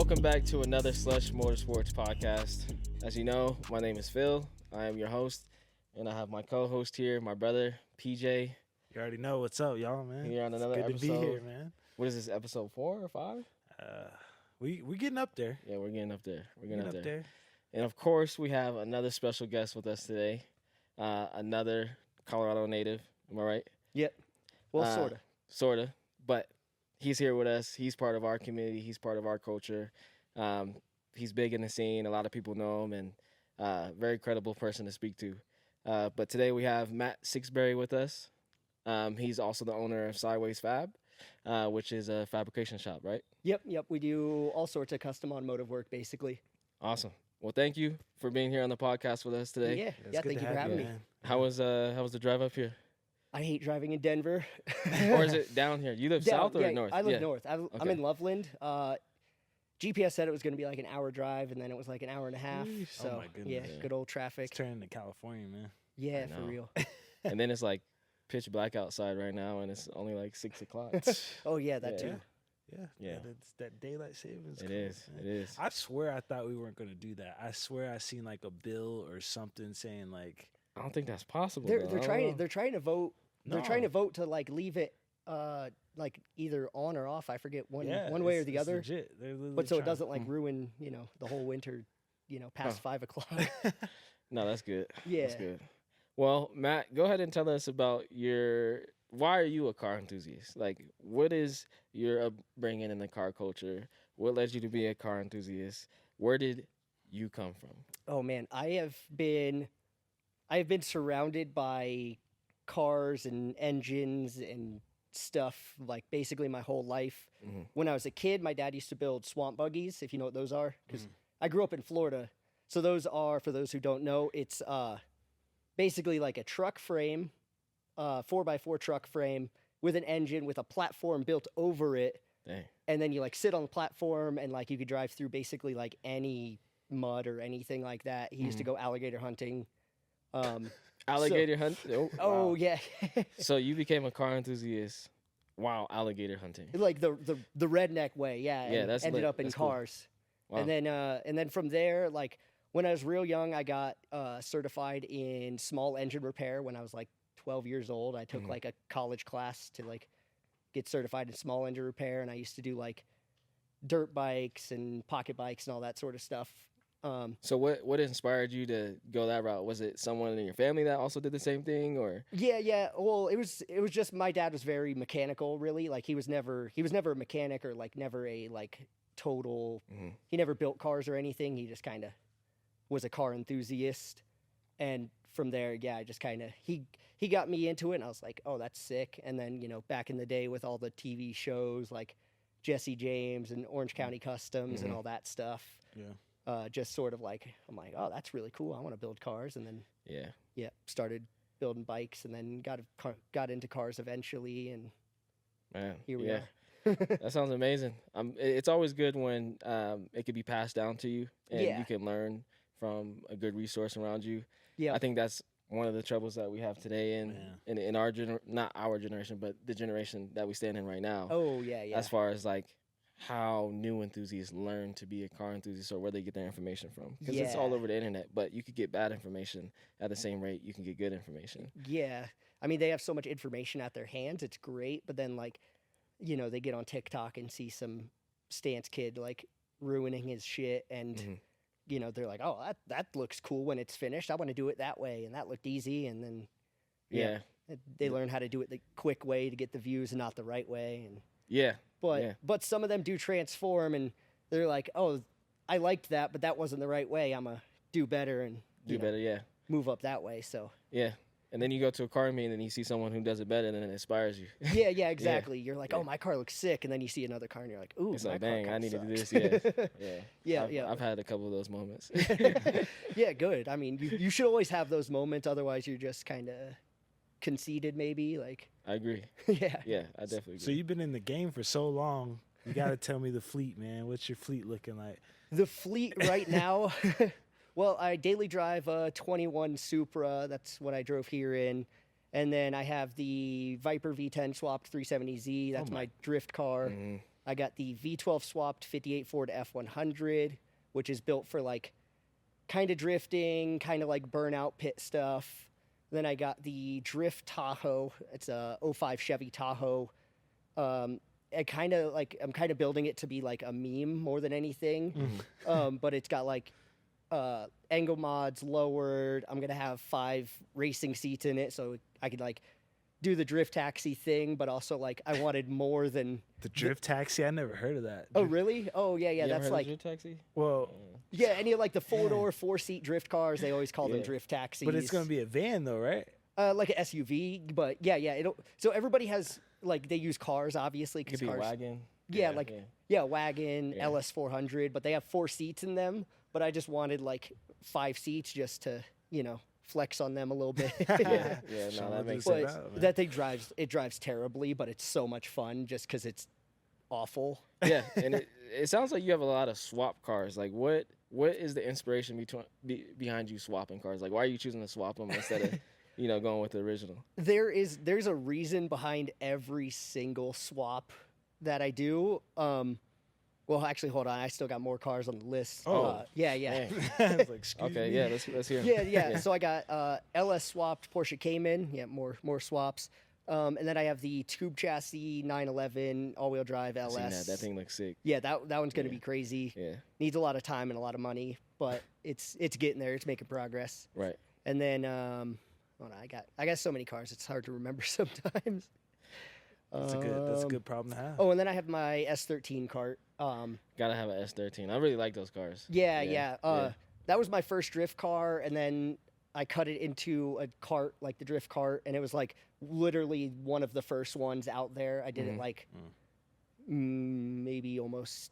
Welcome back to another SLUSH Motorsports Podcast. As you know, my name is Phil. I am your host, and I have my co-host here, my brother, PJ. You already know what's up, y'all, man. Here on another it's good episode. to be here, man. What is this, episode 4 or 5? We getting up there. Yeah, we're getting up there. We're getting up there. there. And of course, we have another special guest with us today. Another Colorado native. Am I right? Yep. Well, sorta. Sorta. But he's here with us. He's part of our community. He's part of our culture. He's big in the scene. A lot of people know him, and very credible person to speak to. But today we have Matt Sixberry with us. He's also the owner of Sideways Fab, which is a fabrication shop, right? Yep. We do all sorts of custom automotive work, basically. Awesome. Well, thank you for being here on the podcast with us today. Yeah. Thank you for having me. Man. How was the drive up here? I hate driving in Denver. Or is it down here? You live south or north? I live north. I'm in Loveland. GPS said it was going to be like an hour drive, and then it was like an hour and a half. So, my goodness. Yeah, good old traffic. It's turning to California, man. Yeah, for real. And then it's like pitch black outside right now, and it's only like 6 o'clock. Oh, yeah, that too. Yeah. It's that daylight savings. It is. I swear I thought we weren't going to do that. I swear I seen like a bill or something saying like. I don't think that's possible. They're trying to vote. No. They're trying to vote to like leave it like either on or off. I forget one way or the other. Legit. But so it doesn't like ruin the whole winter past 5 o'clock. No, that's good. Yeah. That's good. Well, Matt, go ahead and tell us about why are you a car enthusiast? Like, what is your upbringing in the car culture? What led you to be a car enthusiast? Where did you come from? Oh man, I have been surrounded by cars and engines and stuff like basically my whole life. Mm-hmm. When I was a kid, my dad used to build swamp buggies, if you know what those are, because I grew up in Florida. So those are, for those who don't know, it's basically like a truck frame, 4x4 truck frame with an engine with a platform built over it. Dang. And then you like sit on the platform and like you could drive through basically like any mud or anything like that. He used to go alligator hunting. Alligator hunt? Oh, yeah. So you became a car enthusiast while alligator hunting. Like the redneck way, yeah. Yeah, and that's ended lit. up in That's cool. cars. Wow. And then from there, like when I was real young, I got certified in small engine repair when I was like 12 years old. I took like a college class to like get certified in small engine repair, and I used to do like dirt bikes and pocket bikes and all that sort of stuff. So what inspired you to go that route? Was it someone in your family that also did the same thing, or? Yeah. Well, it was just my dad was very mechanical, really. Like he was never a mechanic or like never a like total. He never built cars or anything. He just kind of was a car enthusiast, and from there, yeah, I just kind of he got me into it, and I was like, oh, that's sick. And then back in the day with all the TV shows like Jesse James and Orange County Customs and all that stuff. Yeah. Just sort of like, I'm like, oh, that's really cool. I want to build cars. And then, started building bikes and then got into cars eventually. And Man, here we are. are. That sounds amazing. It's always good when it could be passed down to you and you can learn from a good resource around you. Yeah. I think that's one of the troubles that we have today in our not our generation, but the generation that we stand in right now. Oh, yeah. As far as like how new enthusiasts learn to be a car enthusiast or where they get their information from. Because it's all over the internet, but you could get bad information at the same rate you can get good information. Yeah. I mean, they have so much information at their hands. It's great. But then, like, they get on TikTok and see some stance kid, like, ruining his shit. And, they're like, oh, that looks cool when it's finished. I want to do it that way. And that looked easy. And then, they learn how to do it the quick way to get the views and not the right way. And But some of them do transform, and they're like, "Oh, I liked that, but that wasn't the right way. I'm gonna do better and move up that way." So and then you go to a car meet and you see someone who does it better, and it inspires you. Yeah, exactly. You're like, "Oh, my car looks sick," and then you see another car, and you're like, "Ooh, it's my like, car dang, I needed sucks. to do this." Yeah. Yeah. I've had a couple of those moments. Yeah, good. I mean, you should always have those moments. Otherwise, you're just kind of conceited, maybe. Like, I agree. Yeah, I definitely agree. So you've been in the game for so long. You got to tell me the fleet, man. What's your fleet looking like? The fleet right now. Well, I daily drive a 21 Supra. That's what I drove here in. And then I have the Viper V10 swapped 370Z. That's my drift car. I got the V12 swapped 58 Ford F100, which is built for like kind of drifting, kind of like burnout pit stuff. Then I got the Drift Tahoe. It's a 05 Chevy Tahoe. I'm kind of building it to be like a meme more than anything. But it's got like angle mods lowered. I'm gonna have 5 racing seats in it, so I could like do the drift taxi thing, but also like I wanted more than The drift taxi. I never heard of that. Oh really? Oh yeah, You ever that's heard like of Drift Taxi? Well, yeah, any of like the 4-door, 4-seat drift cars, they always call them Yeah. drift taxis. but it's gonna be a van though, right? like an SUV, but yeah, so everybody has like they use cars obviously It could because be a cars. wagon. Yeah, Yeah. wagon, Yeah. LS 400, but they have 4 seats in them. But I just wanted like 5 seats just to flex on them a little bit. Yeah, no, Show that them makes this But sense. about, man. that thing drives terribly, but it's so much fun just because it's awful. Yeah, and it sounds like you have a lot of swap cars. Like, what is the inspiration behind you swapping cars? Like, why are you choosing to swap them instead of going with the original? There's a reason behind every single swap that I do. Well, actually, hold on. I still got more cars on the list. Oh. Yeah. Man. I was like, excuse Okay, me. yeah, let's hear 'em. Yeah. So I got LS swapped Porsche Cayman. Yeah, more swaps. And then I have the tube chassis 911 all-wheel drive I've LS. seen that. That thing looks sick. Yeah, that one's gonna Yeah. be crazy. Yeah, Needs a lot of time and a lot of money, but it's getting there. It's making progress. right. And then hold on, I got so many cars. It's hard to remember sometimes. That's a good problem to have. Oh, and then I have my S13 cart. Gotta have an S13. I really like those cars. Yeah. That was my first drift car, and then I cut it into a cart, like the drift cart, and it was like literally one of the first ones out there. I did it like maybe almost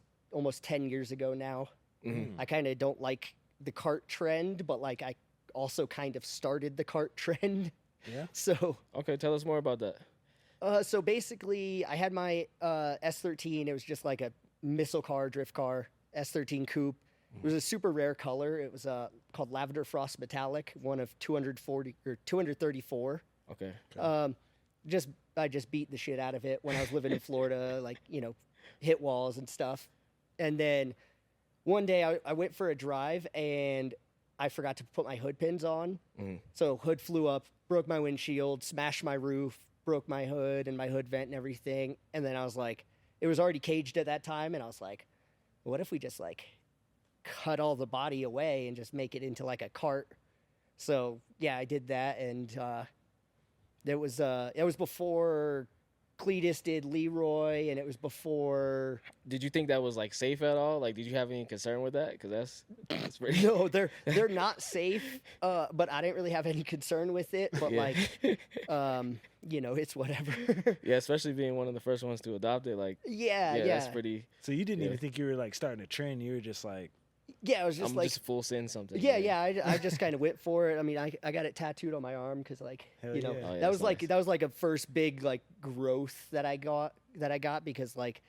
10 years ago now. Mhm. I kind of don't like the cart trend, but like I also kind of started the cart trend. Yeah. So Okay, tell us more about that. so basically, I had my S13. It was just like a missile car, drift car, S13 coupe. It was a super rare color. It was called Lavender Frost Metallic, one of 240 or 234. Okay. I just beat the shit out of it when I was living in Florida, like hit walls and stuff. And then one day I went for a drive and I forgot to put my hood pins on. Mhm. So hood flew up, broke my windshield, smashed my roof, broke my hood and my hood vent and everything. And then I was like, it was already caged at that time. And I was like, what if we just like cut all the body away and just make it into like a cart? So yeah, I did that. And it was before Cletus did Leroy, and it was before. Did you think that was like safe at all? Like, did you have any concern with that? Because that's pretty. No, they're not safe. But I didn't really have any concern with it. But Yeah. like, it's whatever. Yeah, especially being one of the first ones to adopt it. Like, yeah. that's pretty. So you didn't Yeah. even think you were like starting a trend. You were just like, Yeah, it was just I'm like. just full send something. Yeah. I just kind of went for it. I mean, I got it tattooed on my arm because like Hell you know yeah. Oh, yeah, that was that's like nice. that was like a first big like growth that I got because like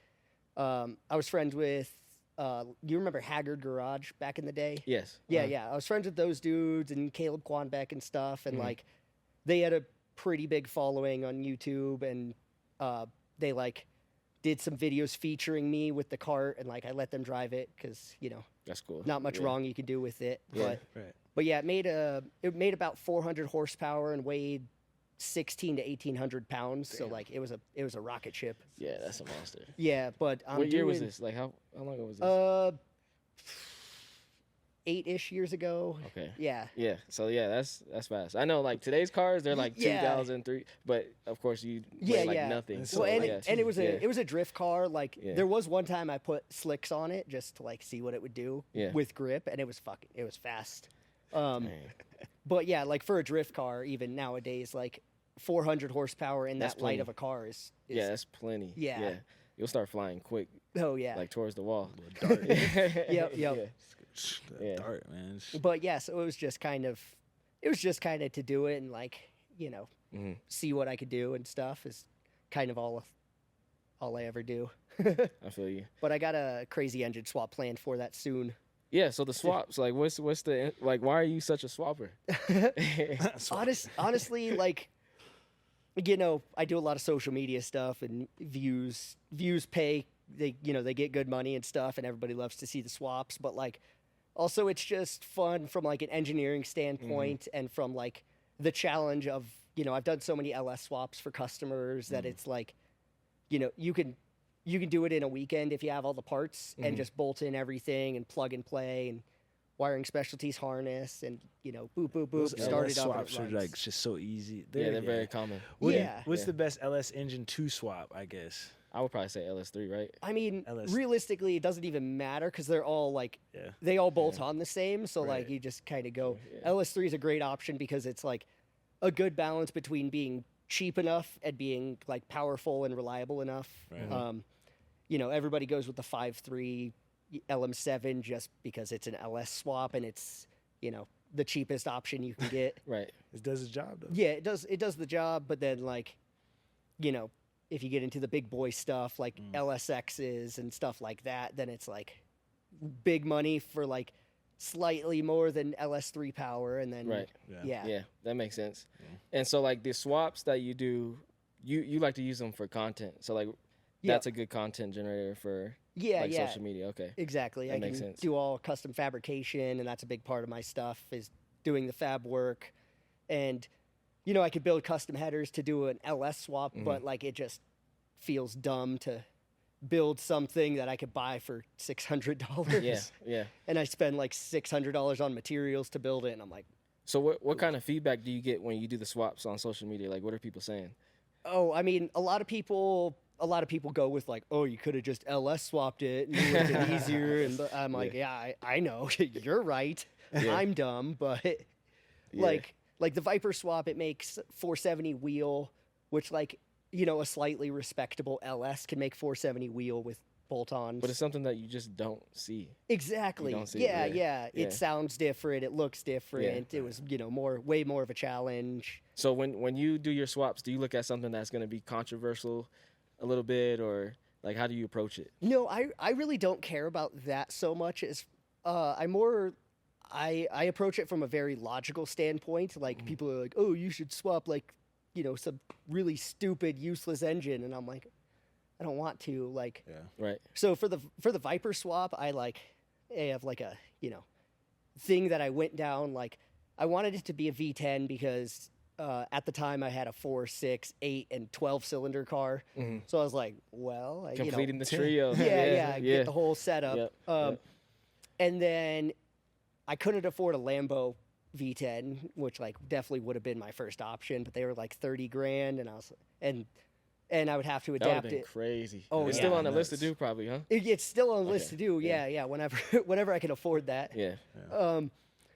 I was friends with you remember Haggard Garage back in the day? Yes. Yeah. I was friends with those dudes and Caleb Quanbeck and stuff, and Mhm. like they had a pretty big following on YouTube, and they like did some videos featuring me with the cart, and like I let them drive it because That's cool. not much Yeah. wrong you can do with it, Yeah. right. but yeah, it made about 400 horsepower and weighed 16 to 1800 pounds. So Damn. like it was a rocket ship. Yeah, that's a monster. Yeah, but I'm What year was doing, this? Like, how long ago was this? 8-ish years ago. Okay. Yeah. Yeah. So yeah, that's fast. I know, like today's cars, they're like Yeah. 2003, but of course you Yeah, weigh like yeah. nothing. That's So, Well, and, yeah. it was Yeah. a drift car. Like Yeah. there was one time I put slicks on it just to like see what it would do Yeah. with grip, and it was fast. Man. But yeah, like for a drift car, even nowadays, like 400 horsepower in That's that light plenty. of a car is Yeah, that's plenty. Yeah. You'll start flying quick, oh yeah. like towards the wall. Little dart. Yep. Yeah. That Yeah. dart, man. But yeah, so it was just kind of to do it and like Mhm. see what I could do and stuff is kind of all I ever do. I feel you. But I got a crazy engine swap planned for that soon. Yeah. So the swaps, like, what's the like? Why are you such a swapper? Honestly, like I do a lot of social media stuff, and views pay they get good money and stuff, and everybody loves to see the swaps. But like, also it's just fun from like an engineering standpoint and from like the challenge of, I've done so many LS swaps for customers that it's like, you can do it in a weekend if you have all the parts and just bolt in everything and plug and play and wiring specialties harness and, boop, boop, boop, Those start LS it up. swaps are like just so easy. They're very common. What's the best LS engine to swap, I guess? I would probably say LS3, right? I mean, LS. realistically, it doesn't even matter because they're all like, they all bolt on the same. So like, you just kind of go. LS3 is a great option because it's like a good balance between being cheap enough and being like powerful and reliable enough. Right. Everybody goes with the 5.3 LM7 just because it's an LS swap and it's, the cheapest option you can get. Right. It does the job though. Yeah, it does the job, but then like, if you get into the big boy stuff like LSXs and stuff like that, then it's like big money for like slightly more than LS3 power, and then Yeah, that makes sense. And so like the swaps that you do, you like to use them for content. So like that's a good content generator for social media. Okay. Exactly. I can do all custom fabrication, and that's a big part of my stuff is doing the fab work. And I could build custom headers to do an LS swap, but like it just feels dumb to build something that I could buy for $600. Yeah. And I spend like $600 on materials to build it, and I'm like, so what kind of feedback do you get when you do the swaps on social media? Like, what are people saying? Oh, I mean, a lot of people go with like, oh, you could have just LS swapped it and it would have been easier. And I'm like, I know, you're right. I'm dumb, but like the Viper swap, it makes 470 wheel, which like, a slightly respectable LS can make 470 wheel with bolt-ons. But it's something that you just don't see. Exactly. You don't see it. It sounds different. It looks different. It was, way more of a challenge. So when you do your swaps, do you look at something that's going to be controversial a little bit, or like how do you approach it? No, I really don't care about that so much. As I approach it from a very logical standpoint. Like people are like, oh, you should swap like, some really stupid, useless engine, and I'm like, I don't want to. Like, right. So for the Viper swap, I have like a thing that I went down. Like, I wanted it to be a V10 because at the time I had a 4, 6, 8, and 12 cylinder car. So I was like, well, completing the trio. Get the whole setup. Yep. And then I couldn't afford a Lambo V10, which like definitely would have been my first option, but they were like $30,000, and I was and I would have to adapt that would have been crazy. Oh, it's still on the list to do, probably, huh? It's still on the list to do. Yeah. Whenever I can afford that. Yeah.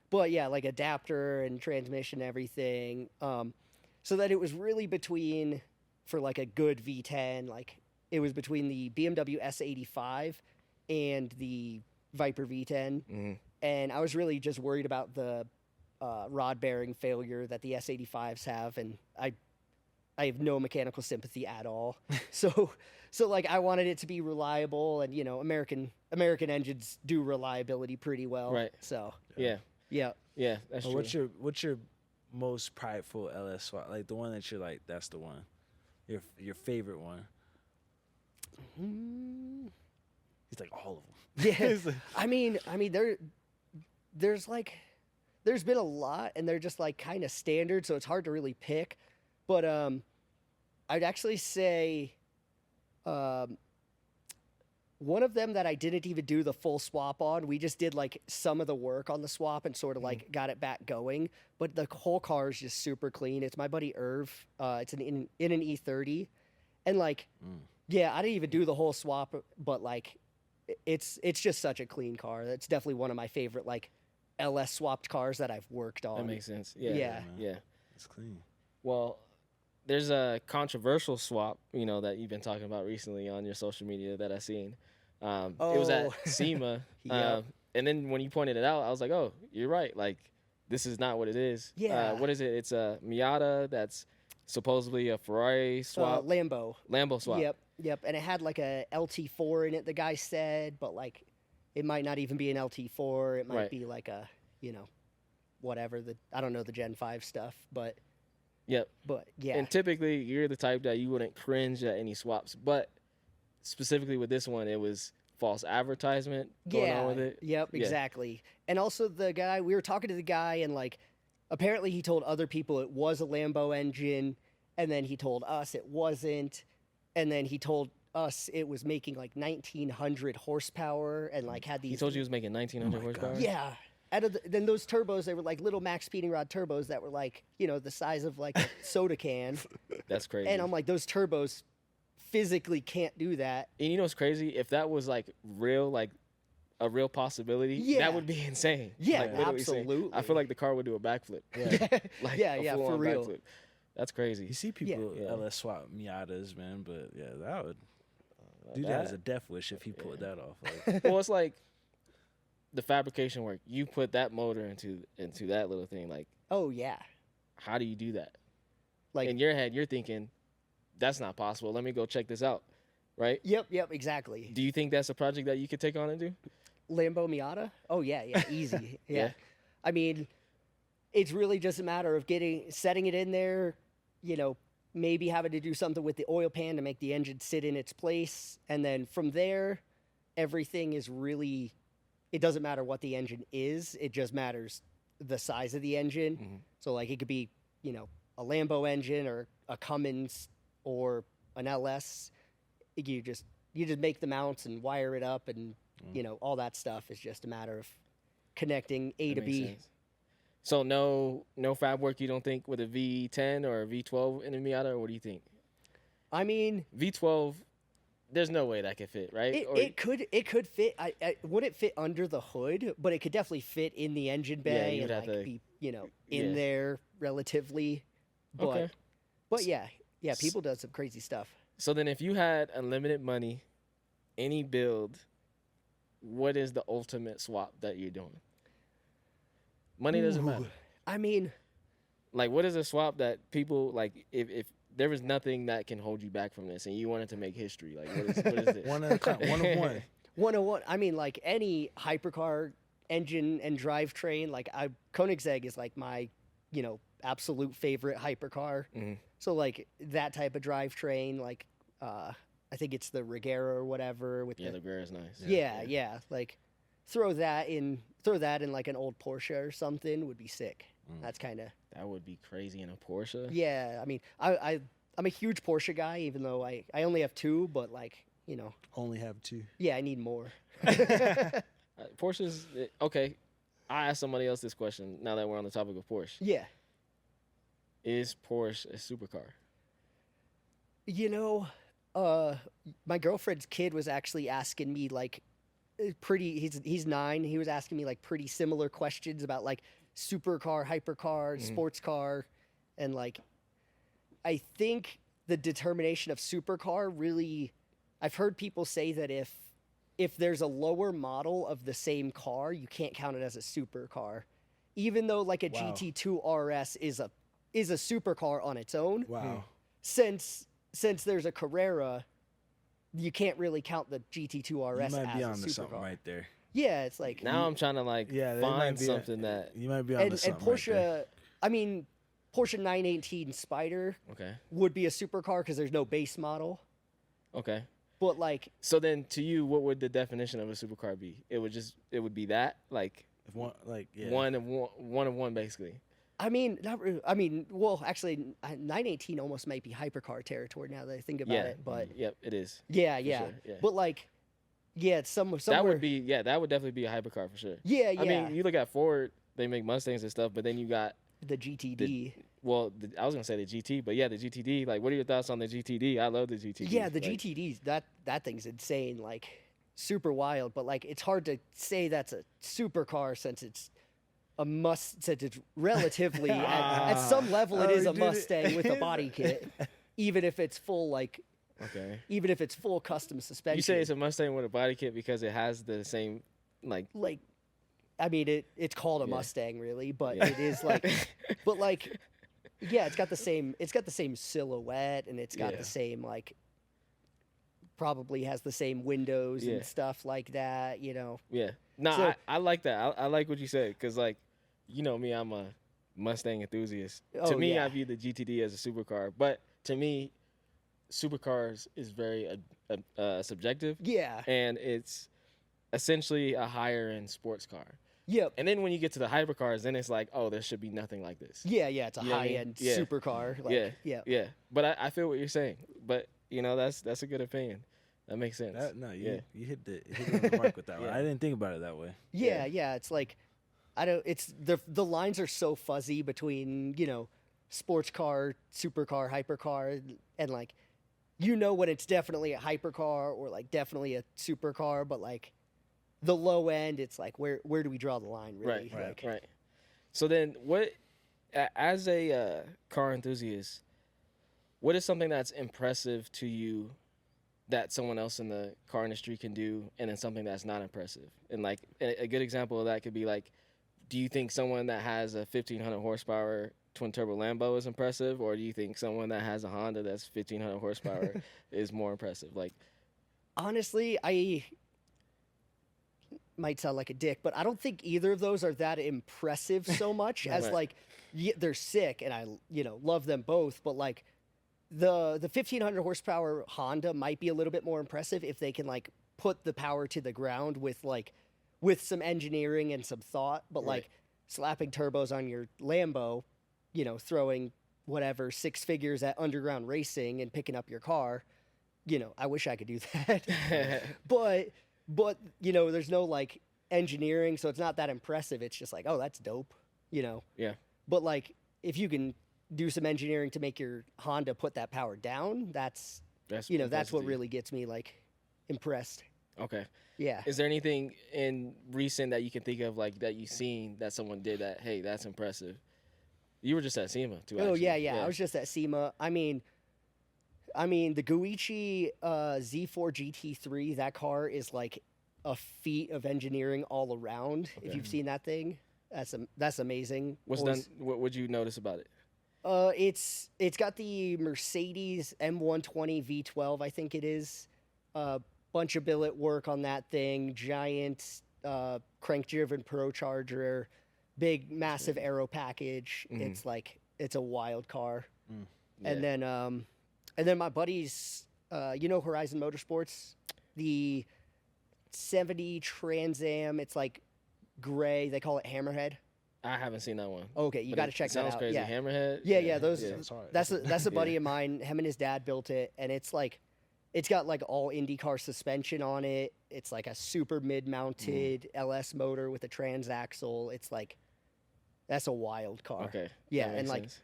But yeah, like adapter and transmission, everything. So that it was really between, for like a good V10, like it was between the BMW S85 and the Viper V10. And I was really just worried about the rod bearing failure that the S85s have, and I have no mechanical sympathy at all. so like I wanted it to be reliable, and American engines do reliability pretty well. Right. So yeah, that's true. What's your most prideful LS swap? Like the one that you're like, that's the one. Your favorite one. He's like all of them. Yeah. I mean there's been a lot, and they're just like kind of standard, so it's hard to really pick. But I'd actually say one of them that I didn't even do the full swap on. We just did like some of the work on the swap and sort of like got it back going. But the whole car is just super clean. It's my buddy Irv. It's in an E30, and like I didn't even do the whole swap, but like it's just such a clean car. That's definitely one of my favorite like LS swapped cars that I've worked on. That makes sense. Yeah. It's clean. Well, there's a controversial swap, that you've been talking about recently on your social media that I've seen. It was at SEMA. Yep. And then when you pointed it out, I was like, oh, you're right. Like, this is not what it is. Yeah. What is it? It's a Miata that's supposedly a Ferrari swap. Lambo swap. Yep. And it had like a LT4 in it, the guy said, but like it might not even be an LT4. It might be like a, whatever. I don't know the Gen 5 stuff, but. Yep. But yeah. And typically you're the type that you wouldn't cringe at any swaps, but specifically with this one, it was false advertisement going on with it. Yep, Yeah. exactly. And also we were talking to the guy, and like apparently he told other people it was a Lambo engine, and then he told us it wasn't, and then he told us it was making like 1900 horsepower and like had these. He told you he was making 1900 horsepower? Yeah. Then those turbos, they were like little max speeding rod turbos that were like, the size of like a soda can. That's crazy. And I'm like, those turbos physically can't do that. And you know what's crazy? If that was like real, like a real possibility, Yeah. that would be insane. Yeah, like, literally insane. absolutely. I feel like the car would do a backflip. Yeah. Like Yeah, a for full-on real. backflip. That's crazy. You see people Yeah. LS swap Miatas, man, but yeah, that would do that as a death wish if he pulled that off. Like, Well, it's like the fabrication work. You put that motor into that little thing. Like, Oh yeah. how do you do that? Like In your head, you're thinking, that's not possible. Let me go check this out. Right? Yep, exactly. Do you think that's a project that you could take on and do? Lambo Miata? Oh yeah, easy. Yeah. Yeah. I mean, it's really just a matter of setting it in there, maybe having to do something with the oil pan to make the engine sit in its place, and then from there everything is really, it doesn't matter what the engine is, it just matters the size of the engine. Mhm. So like it could be, a Lambo engine or a Cummins or an LS. You just make the mounts and wire it up, and all that stuff is just a matter of connecting A That to makes B. sense. So no fab work, you don't think, with a V10 or a V12 in a Miata, or what do you think? I mean, V12, there's no way that could fit, right? it could fit. I wouldn't fit under the hood, but it could definitely fit in the engine bay you'd and have like to- be in yeah. there relatively. But Okay. but yeah, people do some crazy stuff. So then if you had unlimited money, any build, what is the ultimate swap that you're doing? Money doesn't matter. I mean, Like, what is a swap that people, like, if there was nothing that can hold you back from this and you wanted to make history, like, what is this? one of one. 101. I mean, like any hypercar engine and drivetrain, like Koenigsegg is like my, absolute favorite hypercar. Mhm. So like that type of drivetrain, like I think it's the Regera or whatever with Yeah, the Guerra's nice. yeah. Like throw that in like an old Porsche or something would be sick. That's kind of That would be crazy in a Porsche. yeah. I mean, I'm a huge Porsche guy, even though I only have two, but like Only have two. yeah, I need more. Porsches, okay. I asked somebody else this question now that we're on the topic of Porsche. Yeah. Is Porsche a supercar? My girlfriend's kid was actually asking me like he's 9. He was asking me like pretty similar questions about like supercar, hypercar, sports car, and like I think the determination of supercar really, I've heard people say that if there's a lower model of the same car, you can't count it as a supercar. Even though like a Wow. GT2 RS is a supercar on its own. Wow. Since there's a Carrera, you can't really count the GT2 RS You might be as a onto something supercar. right there. Yeah, it's like Now I'm trying to, like, Yeah, they might find be something that... You might be onto and something Porsche. right there. I mean, Porsche 918 Spider Okay. would be a supercar because there's no base model. Okay. But like, So then, to you, what would the definition of a supercar be? It would be that, like, If one, like, yeah. one of one, basically. I mean, well, actually, 918 almost might be hypercar territory now that I think about Yeah. it. But Yep, it is. yeah, for yeah. sure, yeah. But like, yeah, it's somewhere. That would be, that would definitely be a hypercar for sure. Yeah, yeah. I mean, you look at Ford, they make Mustangs and stuff, but then you got, the GTD. I was going to say the GT, but yeah, the GTD. Like, what are your thoughts on the GTD? I love the GTD. Yeah, the like, GTDs. That thing's insane. Like, super wild. But like, it's hard to say that's a supercar since it's since it's relatively at some level it is a Mustang with a body kit, even if it's full like. Okay. Even if it's full custom suspension. You say it's a Mustang with a body kit because it has the same, like... I mean, it's called a Yeah. Mustang, really, but Yeah. it is like, but like, yeah, it's got the same silhouette, and it's got Yeah. the same like, probably has the same windows Yeah. and stuff like that, Yeah. No, So- I like that. I like what you said because, like, you know me, I'm a Mustang enthusiast. Oh, To me, yeah. I view the GTD as a supercar. But to me, supercars is very subjective, Yeah. and it's essentially a higher end sports car. Yep. And then when you get to the hypercars, then it's like, oh, there should be nothing like this. Yeah, it's a You know what I mean? high-end Yeah. supercar. Like, yeah. But I feel what you're saying. But that's a good opinion. That makes sense. You hit it on the mark with that one. Yeah. I didn't think about it that way. Yeah. It's like, it's the lines are so fuzzy between, sports car, supercar, hypercar, and like, when it's definitely a hypercar or like definitely a supercar, but like the low end, it's like, where do we draw the line, really? Right. So then, as a car enthusiast, what is something that's impressive to you that someone else in the car industry can do, and then something that's not impressive? And like a good example of that could be like, do you think someone that has a 1,500 horsepower twin turbo Lambo is impressive, or do you think someone that has a Honda that's 1,500 horsepower is more impressive? Like, honestly, I might sound like a dick, but I don't think either of those are that impressive so much as Right. like, they're sick, and I love them both, but like the 1,500 horsepower Honda might be a little bit more impressive if they can like put the power to the ground with some engineering and some thought, but Right. like slapping turbos on your Lambo, throwing whatever 6 figures at underground racing and picking up your car, I wish I could do that. but there's no like engineering, so it's not that impressive. It's just like, oh, that's dope, Yeah. But like, if you can do some engineering to make your Honda put that power down, that's that's impressive what to you. really gets me like impressed. Okay. Yeah. Is there anything in recent that you can think of, like, that you've seen that someone did that, hey, that's impressive? You were just at SEMA too. Oh actually. yeah. I was just at SEMA. I mean, the Guichi Z4 GT3. That car is like a feat of engineering all around. If Okay. you've seen that thing, that's amazing. What's done? What would you notice about it? It's got the Mercedes M120 V12. I think it is. Bunch of billet work on that thing. Giant crank-driven Procharger. Big, massive aero package. Mhm. It's like, it's a wild car. Yeah. And then my buddies, Horizon Motorsports, the 70 Trans Am. It's like gray. They call it Hammerhead. I haven't seen that one. Okay, you But got to it check that sounds out. crazy. Yeah. Hammerhead. Yeah, those. That's hard. That's a buddy of mine. Him and his dad built it, and it's like, it's got like all IndyCar suspension on it. It's like a super mid-mounted LS motor with a transaxle. It's like, that's a wild car. Okay. Yeah, that and makes like, sense.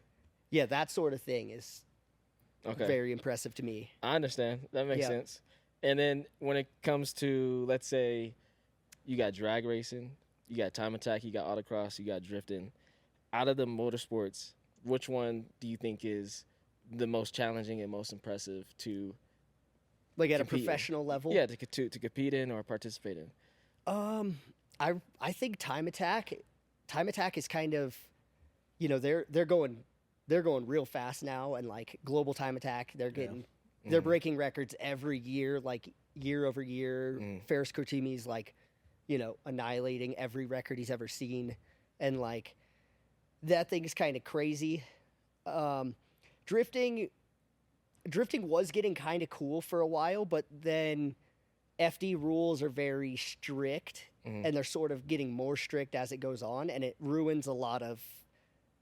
yeah, that sort of thing is Okay. very impressive to me. I understand. That makes Yeah. sense. And then when it comes to, let's say, you got drag racing, you got time attack, you got autocross, you got drifting. Out of the motorsports, which one do you think is the most challenging and most impressive to Like at a compete in? professional level. Yeah, to compete in or participate in? I think time attack is kind of, they're going real fast now, and like global time attack, they're getting they're breaking records every year, like year over year. Ferris Kotimi's like, annihilating every record he's ever seen, and like that thing is kind of crazy. Drifting was getting kind of cool for a while, but then FD rules are very strict, and they're sort of getting more strict as it goes on, and it ruins a lot of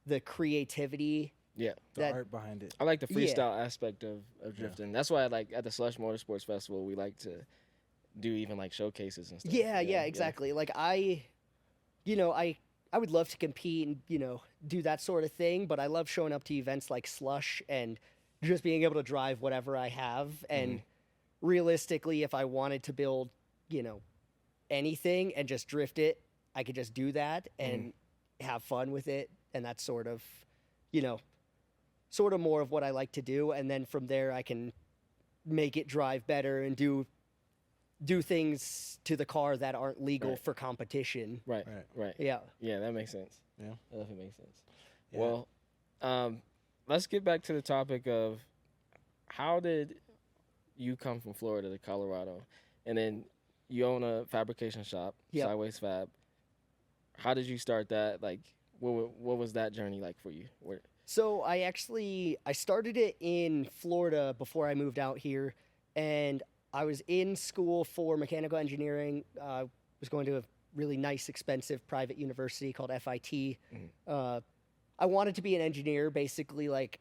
the creativity. Yeah. The art behind it. I like the freestyle aspect of drifting. That's why, like, at the SLUSH Motorsports Festival, we like to do even like showcases and stuff. Yeah, exactly. Like I would love to compete and, do that sort of thing, but I love showing up to events like SLUSH and just being able to drive whatever I have. And realistically, if I wanted to build, anything and just drift it, I could just do that and have fun with it. And that's sort of more of what I like to do. And then from there, I can make it drive better and do things to the car that aren't legal Right. for competition. Right. Yeah. Yeah, that makes sense. Yeah. That definitely makes sense. Yeah. Well, let's get back to the topic of how did you come from Florida to Colorado, and then you own a fabrication shop, Yep. Sideways Fab. How did you start that? Like, what was that journey like for you? So I started it in Florida before I moved out here, and I was in school for mechanical engineering. Was going to a really nice, expensive private university called FIT. I wanted to be an engineer, basically like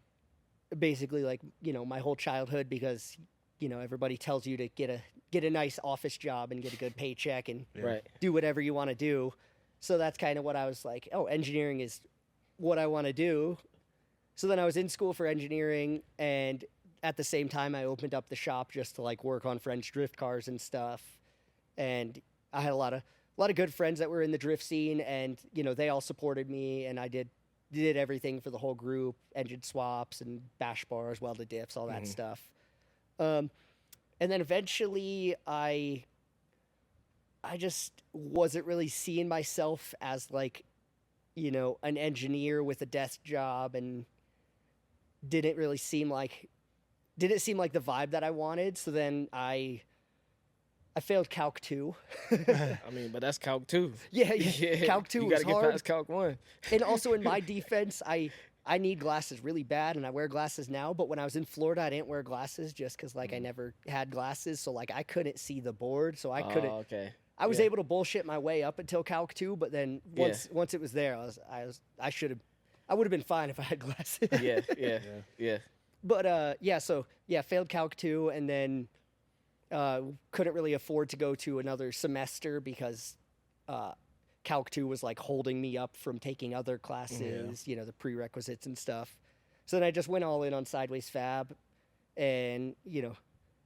my whole childhood, because everybody tells you to get a nice office job and get a good paycheck and do whatever you want to do. So that's kind of what I was like, oh, engineering is what I want to do. So then I was in school for engineering, and at the same time I opened up the shop just to like work on French drift cars and stuff. And I had a lot of good friends that were in the drift scene, and they all supported me, and I did everything for the whole group, engine swaps and bash bars, welded diffs, all that stuff. And then eventually I just wasn't really seeing myself as like, an engineer with a desk job, and didn't seem like the vibe that I wanted. So then I failed Calc 2. I mean, but that's Calc 2. Yeah. Calc 2 you was gotta hard. get past Calc 1. And also in my defense, I need glasses really bad, and I wear glasses now. But when I was in Florida, I didn't wear glasses just because like I never had glasses, so like I couldn't see the board, so I couldn't. Oh, okay. I was able to bullshit my way up until Calc 2, but then once it was there, I would have been fine if I had glasses. Yeah. But failed Calc 2, and then couldn't really afford to go to another semester because Calc 2 was like holding me up from taking other classes, the prerequisites and stuff. So then I just went all in on Sideways Fab, and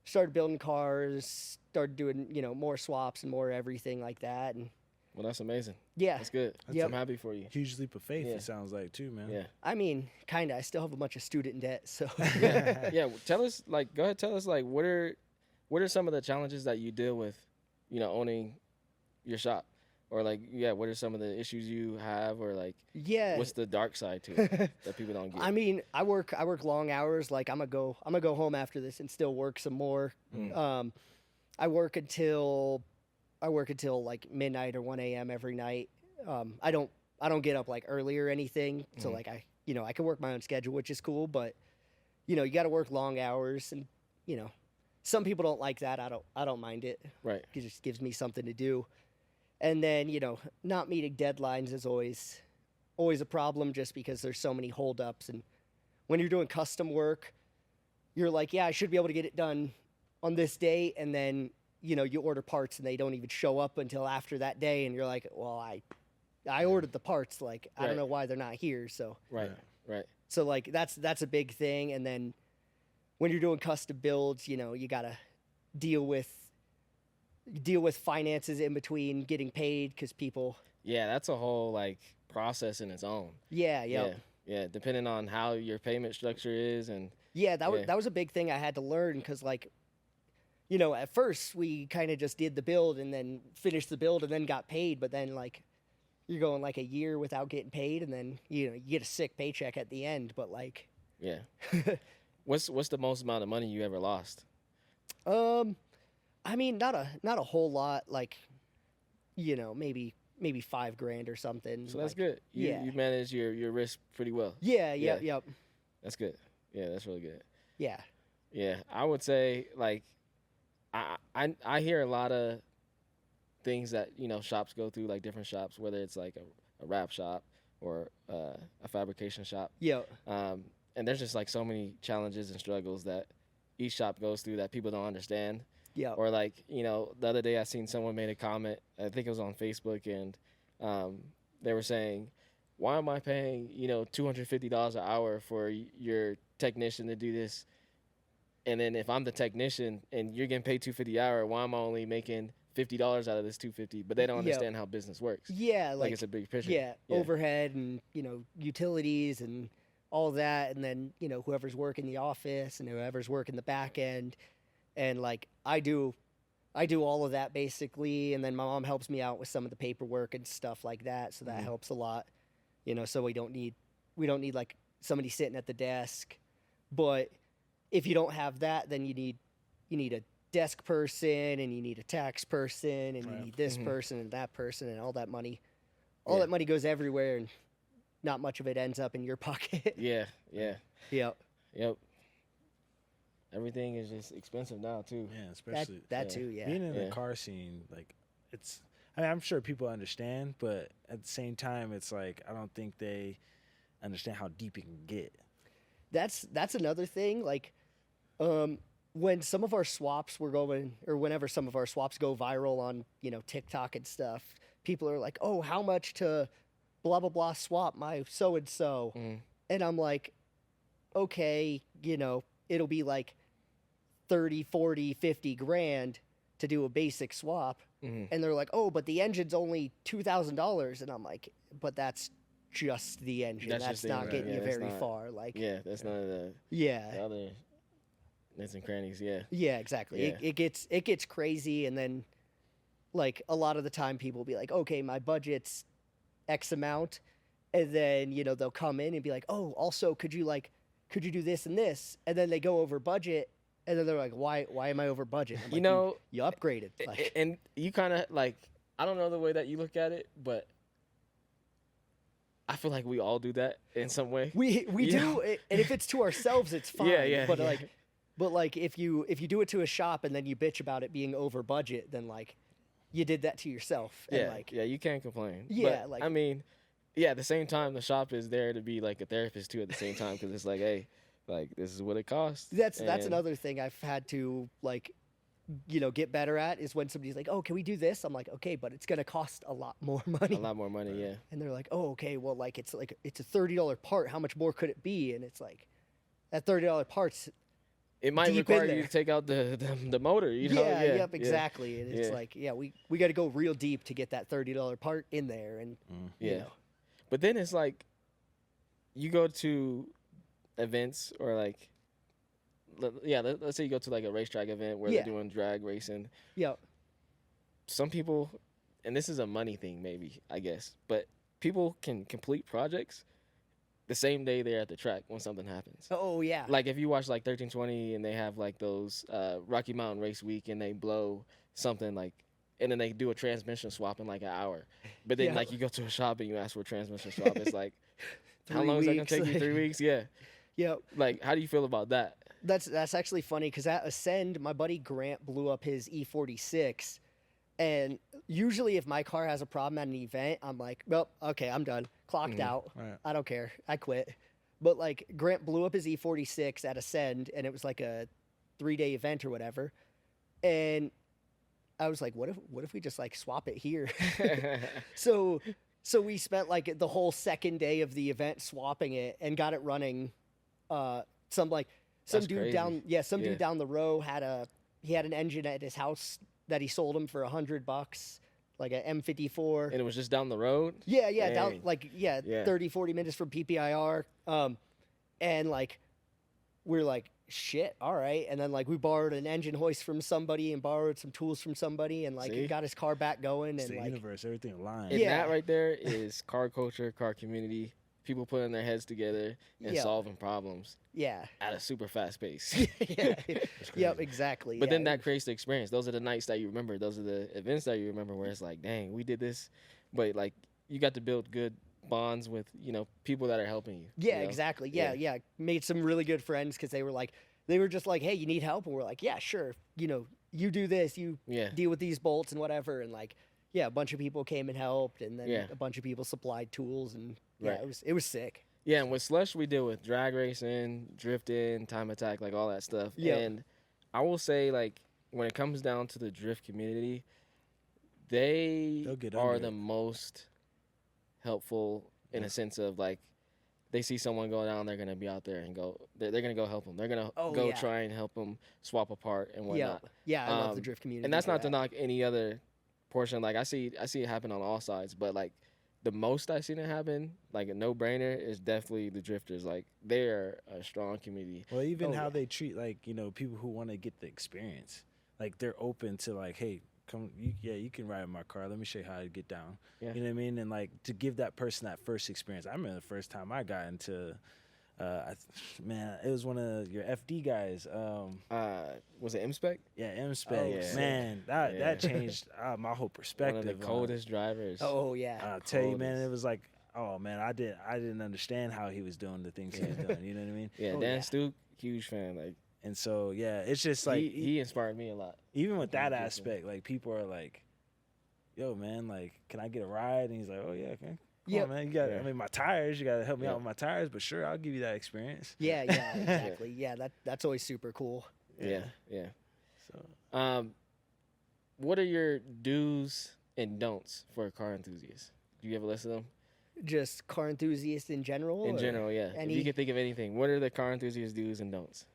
started building cars, started doing more swaps and more everything like that. And well, that's amazing. Yeah, that's good. I'm happy for you. Huge leap of faith. It sounds like too, man. Yeah. I mean, kind of. I still have a bunch of student debt, so. Yeah. Tell us, go ahead. Tell us, what are some of the challenges that you deal with, owning your shop, or what are some of the issues you have, or what's the dark side to it that people don't get? I mean, I work long hours. Like I'm gonna go home after this and still work some more. I work until like midnight or 1 a.m. every night. I don't get up like early or anything. So like I can work my own schedule, which is cool, but you got to work long hours, and some people don't like that. I don't mind it. Right. It just gives me something to do. And then, not meeting deadlines is always a problem, just because there's so many holdups. And when you're doing custom work, you're like, yeah, I should be able to get it done on this date. And then, you order parts and they don't even show up until after that day. And you're like, well, I ordered the parts. Like, I don't know why they're not here. So, right. So like, that's a big thing. And then when you're doing custom builds, you got to deal with finances in between getting paid, because people. Yeah, that's a whole process in its own. Yeah. Depending on how your payment structure is, and that was a big thing I had to learn, because at first we kind of just did the build and then finished the build and then got paid, but then you're going a year without getting paid, and then you get a sick paycheck at the end, but yeah. What's the most amount of money you ever lost? I mean, not a whole lot, maybe $5,000 or something. So that's good. You manage your risk pretty well. Yep. That's good. Yeah, that's really good. Yeah. Yeah, I would say I hear a lot of things that shops go through, different shops, whether it's a wrap shop or a fabrication shop. Yeah. And there's just so many challenges and struggles that each shop goes through that people don't understand. Yeah. Or the other day I seen someone made a comment, I think it was on Facebook, and they were saying, why am I paying, $250 an hour for your technician to do this? And then if I'm the technician and you're getting paid $250 an hour, why am I only making $50 out of this $250? But they don't understand how business works. Yeah. It's a big picture. Yeah. Overhead and, utilities and all that. And then, whoever's working the office and whoever's working the back end. And I do all of that basically, and then my mom helps me out with some of the paperwork and stuff like that, so that helps a lot. So we don't need somebody sitting at the desk. But if you don't have that, then you need a desk person, and you need a tax person, and you need this person and that person, and all that money. All that money goes everywhere, and not much of it ends up in your pocket. Yeah. Yep. everything is just expensive now too. Yeah, especially That too, yeah. being in the Yeah. car scene, like it's. I mean, I'm sure people understand, but at the same time, it's like I don't think they understand how deep it can get. That's another thing. Like, when some of our swaps were going, or whenever some of our swaps go viral on TikTok and stuff, people are like, "Oh, how much to blah blah blah swap my so and so?" And I'm like, "Okay, it'll be like 30, 40, 50 grand to do a basic swap." And they're like, "Oh, but the engine's only $2,000," and I'm like, "But that's just the engine. That's That's just the not engine. getting Yeah, you that's very not- far." Like, Yeah, that's none of the yeah, other nits and crannies. Yeah. yeah, exactly. Yeah. It gets crazy, and then like a lot of the time people will be like, "Okay, my budget's X amount," and then they'll come in and be like, "Oh, also could you do this and this?" And then they go over budget. And then they're like, "Why am I over budget?" I'm like, you upgraded. Like, And you kind of like, I don't know the way that you look at it, but I feel like we all do that in some way. we You do, know? and if it's to ourselves, it's fine. Yeah, But yeah. like if you do it to a shop and then you bitch about it being over budget, then like you did that to yourself. And Yeah, like, yeah, you can't complain. Yeah, But, like- I mean, yeah, at the same time, the shop is there to be like a therapist too. At the same time, because it's like, hey, like this is what it costs. that's and- another thing I've had to like get better at is when somebody's like, "Oh, can we do this?" I'm like, "Okay, but it's gonna cost a lot more money." a lot more money. Yeah, And they're like, "Oh, okay, well, like it's a $30 part. How much more could it be?" And it's like, that $30 part's it might Deep in require you there. to take out the motor. You know? yeah, Yeah, yep, exactly. And it's Yeah. like, yeah, we got to go real deep to get that $30 part in there, and you Yeah. know. But then it's like, you go to events or like, let's say you go to like a racetrack event where Yeah. they're doing drag racing. Yeah, Some people, and this is a money thing maybe, I guess, but people can complete projects the same day they're at the track when something happens. oh yeah, Like if you watch like 1320 and they have like those Rocky Mountain Race Week and they blow something like, and then they do a transmission swap in like an hour. But then Yeah. like you go to a shop and you ask for a transmission swap, it's like, how 3 long is that gonna weeks, take you? like- 3 weeks? Yeah. yeah. Like how do you feel about that? That's actually funny because at Ascend, my buddy Grant blew up his E46, and usually if my car has a problem at an event, I'm like, "Well, okay, I'm done, clocked out. Right. I don't care, I quit." But like Grant blew up his E46 at Ascend, and it was like a 3-day event or whatever, and I was like, "What if we just like swap it here?" So we spent like the whole second day of the event swapping it and got it running. Some That's dude crazy. down Yeah. dude down the row had an engine at his house that he sold him for $100, like a M54. And it was just down the road. Yeah, down Dang. like Yeah. 30, 40 minutes from PPIR. And like we're like, shit, all right. And then like we borrowed an engine hoist from somebody and borrowed some tools from somebody and like See? got his car back going It's and the like universe, everything aligned. And Yeah. that right there is car culture, car community, people putting their heads together and Yeah. solving problems yeah. at a super fast pace. Yeah. It's Yep, crazy. exactly. But yeah. then that creates the experience. Those are the nights that you remember. Those are the events that you remember where it's like, dang, we did this. But like you got to build good bonds with, people that are helping you. Yeah, you know? exactly. Yeah, Yeah. Made some really good friends because they were just like, "Hey, you need help?" And we're like, "Yeah, sure. You do this, you Yeah. deal with these bolts and whatever." And like, yeah, a bunch of people came and helped, and then Yeah. a bunch of people supplied tools, and yeah, Right. it was sick. Yeah, and with Slush, we deal with drag racing, drifting, time attack, like all that stuff. Yeah. And I will say, like, when it comes down to the drift community, they They'll get are under the it. most helpful in a sense of like, they see someone go down, they're gonna be out there and go. They're gonna go help them. They're gonna Oh, go yeah. try and help them swap apart and Yeah, whatnot. yeah, I love the Um, drift community. And that's for not to that. knock any other portion. Like I see it happen on all sides, but like the most I've seen it happen, like a no-brainer, is definitely the drifters. Like they're a strong community. Well, even Oh, how yeah. they treat people who want to get the experience. Like they're open to like, hey, come, you can ride in my car. Let me show you how to get down. Yeah. You know what I mean? And like to give that person that first experience. I remember the first time I got into, it was one of your FD guys. Was it M-Spec? Yeah, M-Spec. Oh, yeah. Man, Yeah. that changed my whole One perspective. of the coldest drivers. Oh yeah, I'll tell you, man, coldest. it was like, oh man, I didn't understand how he was doing the things he was doing. You know what I mean? Yeah, Oh, Dan yeah. Stuke, huge fan. Like And so yeah, it's just like he inspired me a lot. even with that People. aspect, like people are like, "Yo, man, like, can I get a ride?" And he's like, "Oh yeah, okay. Come Yep. on, man. You got, Yeah. I mean, my tires. You got to help me Yeah. out with my tires, but sure, I'll give you that experience." Yeah, exactly. Yeah, that's always super cool. Yeah. So What are your do's and don'ts for a car enthusiast? Do you have a list of them? Just car enthusiasts in general. In or general, yeah. If you could think of anything, what are the car enthusiast do's and don'ts?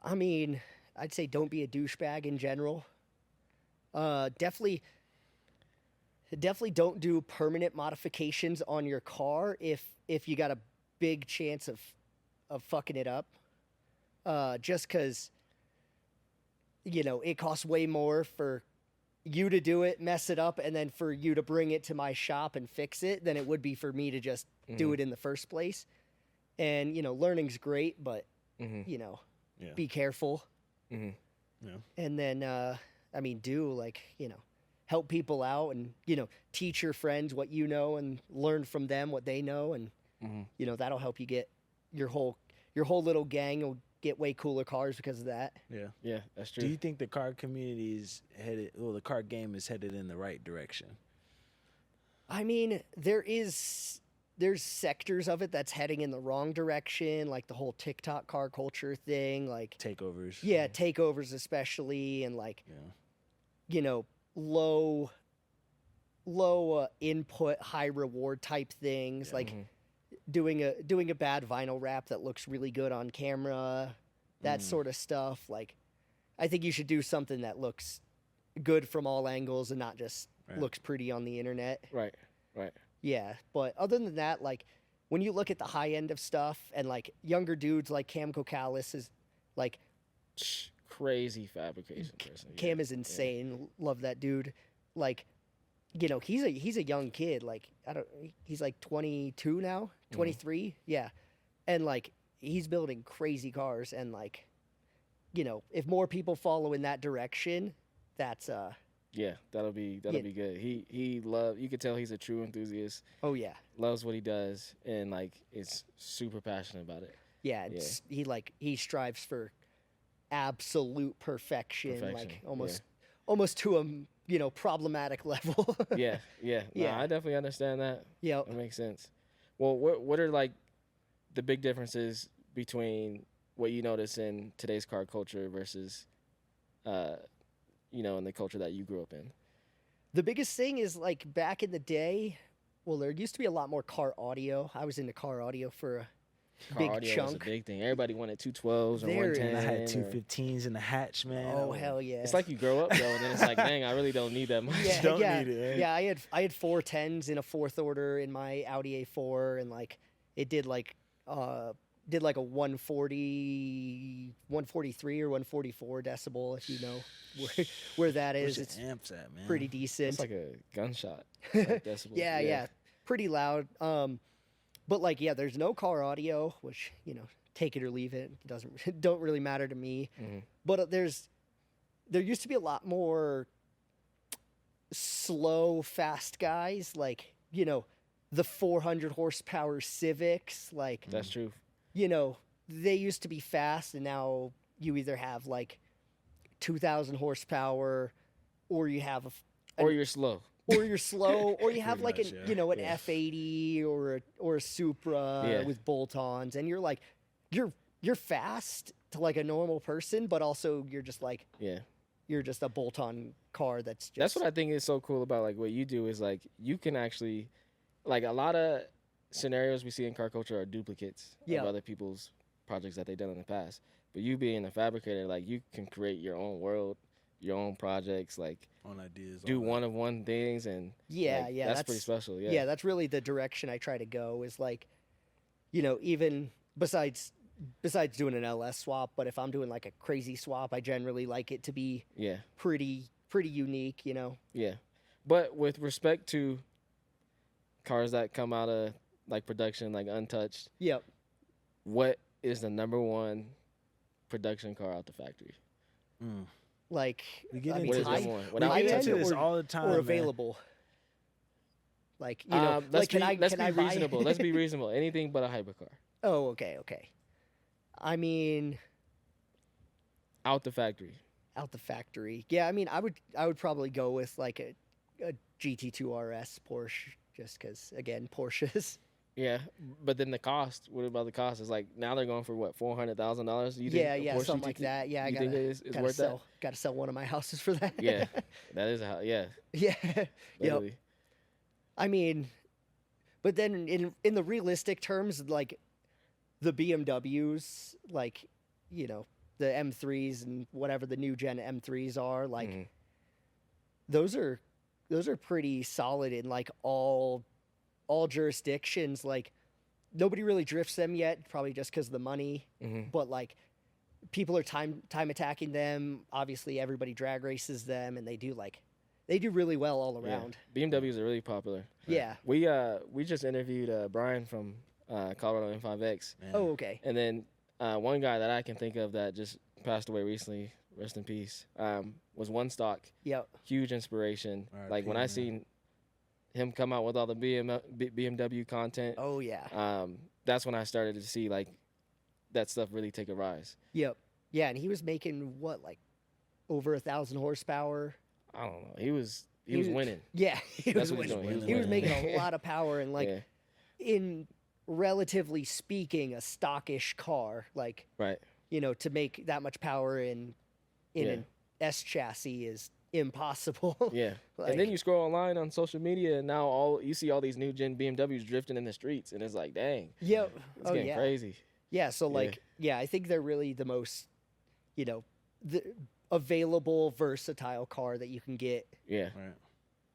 I mean, I'd say don't be a douchebag in general. Definitely don't do permanent modifications on your car if you got a big chance of fucking it up. Just because, you know, it costs way more for you to do it, mess it up, and then for you to bring it to my shop and fix it than it would be for me to just do it in the first place. And, you know, learning's great, but, you know, Yeah. be careful. Yeah. And then, I mean, do like, you know, help people out and, you know, teach your friends what you know and learn from them what they know. And, you know, that'll help you get your whole little gang will get way cooler cars because of that. Yeah. Yeah, that's true. Do you think the car community is headed? Well, the car game is headed in the right direction. I mean, there's sectors of it that's heading in the wrong direction, like the whole TikTok car culture thing, like Takeovers. yeah, takeovers especially, and like Yeah. you know, low input, high reward type things, like doing a bad vinyl wrap that looks really good on camera, that sort of stuff. Like, I think you should do something that looks good from all angles and not just looks pretty on the internet. Right. Yeah, but other than that, like when you look at the high end of stuff and like younger dudes like Cam Kokalis is like Crazy fabrication person. Cam is insane. Love that dude. Like, you know, he's a young kid. Like he's like 22 now, 23. Yeah, and like he's building crazy cars. And like, you know, if more people follow in that direction, that's Yeah, that'll be good. You could tell he's a true enthusiast. Oh yeah. Loves what he does and like is super passionate about it. Yeah, it's, he strives for absolute perfection. Like almost to a, you know, problematic level. Yeah. No, I definitely understand that. Yeah. That makes sense. Well, what are like the big differences between what you notice in today's car culture versus you know, in the culture that you grew up in? The biggest thing is like back in the day, well, there used to be a lot more car audio. I was into car audio for a big audio chunk. was a big thing. Everybody wanted 212s or There is. 110. And I had 215s in the hatch, man. Oh hell yeah! It's like you grow up though, and then it's like, dang, I really don't need that much. yeah, don't yeah, need it, eh? yeah. I had 410s in a fourth order in my Audi A4, and like it did like a 143 or 144 decibel, if you know where that is. Where's It's your amps at, man? pretty decent. It's like a gunshot. Like decibels. yeah, pretty loud. But like, yeah, there's no car audio, which, you know, take it or leave it. Don't really matter to me. But there used to be a lot more slow, fast guys, like, you know, the 400 horsepower Civics, like, That's true. you know, they used to be fast, and now you either have like 2,000 horsepower, or you have Or you're slow. or you're slow, or you have like much, an yeah. you know an F80 or a Supra with bolt-ons, and you're like you're fast to like a normal person, but also you're just like you're just a bolt-on car that's just That's what I think is so cool about like what you do is like you can actually like a lot of scenarios we see in car culture are duplicates of other people's projects that they've done in the past. But you being a fabricator, like you can create your own world, your own projects, like On ideas. do one of one things, and like, that's pretty special. Yeah, that's really the direction I try to go. Is like, you know, even besides doing an LS swap, but if I'm doing like a crazy swap, I generally like it to be pretty unique. You know. Yeah, but with respect to cars that come out of like production, like untouched. Yep. What is the number one production car out the factory? Like, We get I into mean, What is high, number one? We Without high get end into this or, all the time, or man. available. Like, you know, let's like, be can I buy- reasonable. Let's be reasonable. Anything but a hypercar. Oh, okay. I mean, Out the factory. Out the factory. Yeah, I mean, I would probably go with like a GT2 RS Porsche, just because again Porsches. Yeah, but then the cost. What about the cost? It's like now they're going for what, $400,000? You think Yeah, something like that. Yeah, I think it's worth that? Got to sell one of my houses for that. Yeah, that is how. Yeah, yeah, literally. yep. I mean, but then in the realistic terms, like the BMWs, like the M3s and whatever the new gen M3s are, like those are pretty solid in like all jurisdictions. Like nobody really drifts them yet, probably just because of the money. But like people are time attacking them. Obviously, everybody drag races them, and they do really well all around. Yeah. BMWs are really popular. Yeah. We just interviewed Brian from Colorado M5X. Man. Oh, okay. And then one guy that I can think of that just passed away recently, rest in peace, was One Stock. Yep. Huge inspiration. RIP, Like when I seen him come out with all the BMW content, Oh yeah. that's when I started to see like that stuff really take a rise. Yep. Yeah, and he was making what, like over 1,000 horsepower. I don't know. He was winning. Yeah, he was That's what he's winning. doing. He was winning. making a lot of power, and like Yeah. in relatively speaking, a stockish car, like Right. to make that much power in an S chassis is impossible. Yeah. Like, And then you scroll online on social media, and now you see all these new gen BMWs drifting in the streets, and it's like, dang, yeah, it's getting crazy. yeah. So like, I think they're really the most, the available versatile car that you can get. Yeah. Right.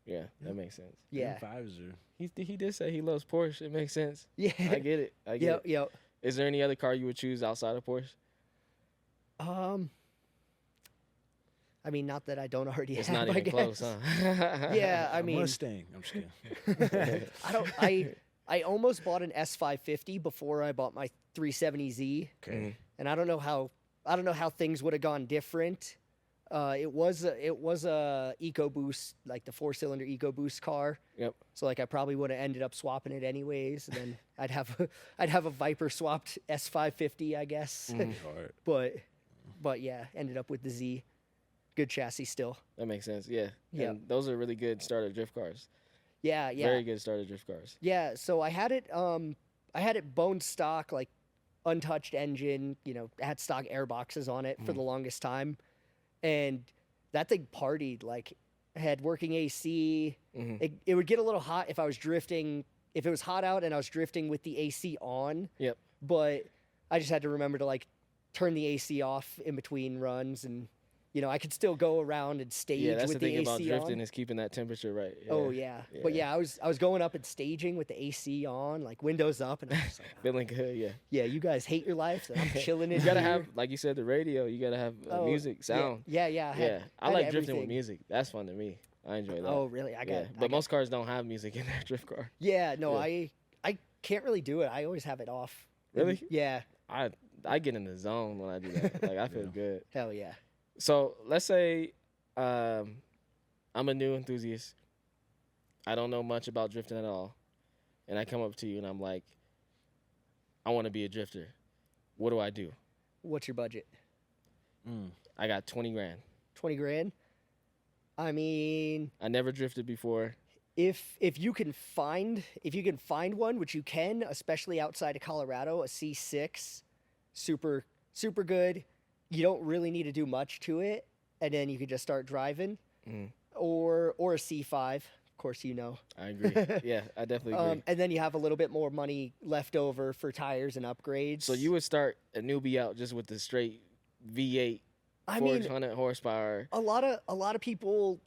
Yeah, that makes sense. Yeah, M5s are. He did say he loves Porsche. It makes sense. yeah. I get it. I get it. Yep. Is there any other car you would choose outside of Porsche? I mean, not that I don't already It's have. not I even guess. close, huh? Yeah, I A mean, Mustang. I'm just kidding. I almost bought an S550 before I bought my 370Z, Okay. and I don't know how things would have gone different. It was a EcoBoost, like the 4-cylinder EcoBoost car. Yep. So like I probably would have ended up swapping it anyways, and then I'd have a Viper swapped S550, I guess. Hard. But yeah, ended up with the Z. Good chassis still. That makes sense. Yeah. Yep. And those are really good starter drift cars. Yeah. Very good starter drift cars. Yeah, so I had it bone stock, like untouched engine, it had stock air boxes on it for the longest time. And that thing partied, like had working AC. It would get a little hot if I was drifting, if it was hot out and I was drifting with the AC on. Yep. But I just had to remember to like turn the AC off in between runs, and I could still go around and stage Yeah, that's with the thing AC about drifting on. is keeping that temperature right. Yeah. Oh yeah. But yeah, I was going up and staging with the AC on, like windows up, and I was like, Feeling good, yeah. yeah, you guys hate your life, so I'm chilling in You gotta here. have, like you said, the radio. You gotta have Oh, music, sound. Yeah. I had like drifting with everything. music. That's fun to me. I enjoy that. Oh really? But most cars don't have music in their drift car. Yeah, no, Yeah. I can't really do it. I always have it off. Really? Yeah. I get in the zone when I do that. Like I feel good. Hell yeah. So let's say I'm a new enthusiast. I don't know much about drifting at all, and I come up to you and I'm like, I want to be a drifter. What do I do? What's your budget? I got 20 grand. 20 grand? I mean, I never drifted before. if you can find one, which you can, especially outside of Colorado, a C6, super good. You don't really need to do much to it, and then you can just start driving. Or a C5, of course, I agree. Yeah, I definitely agree. and then you have a little bit more money left over for tires and upgrades. So you would start a newbie out just with the straight V8, I mean, 400 horsepower. a lot of people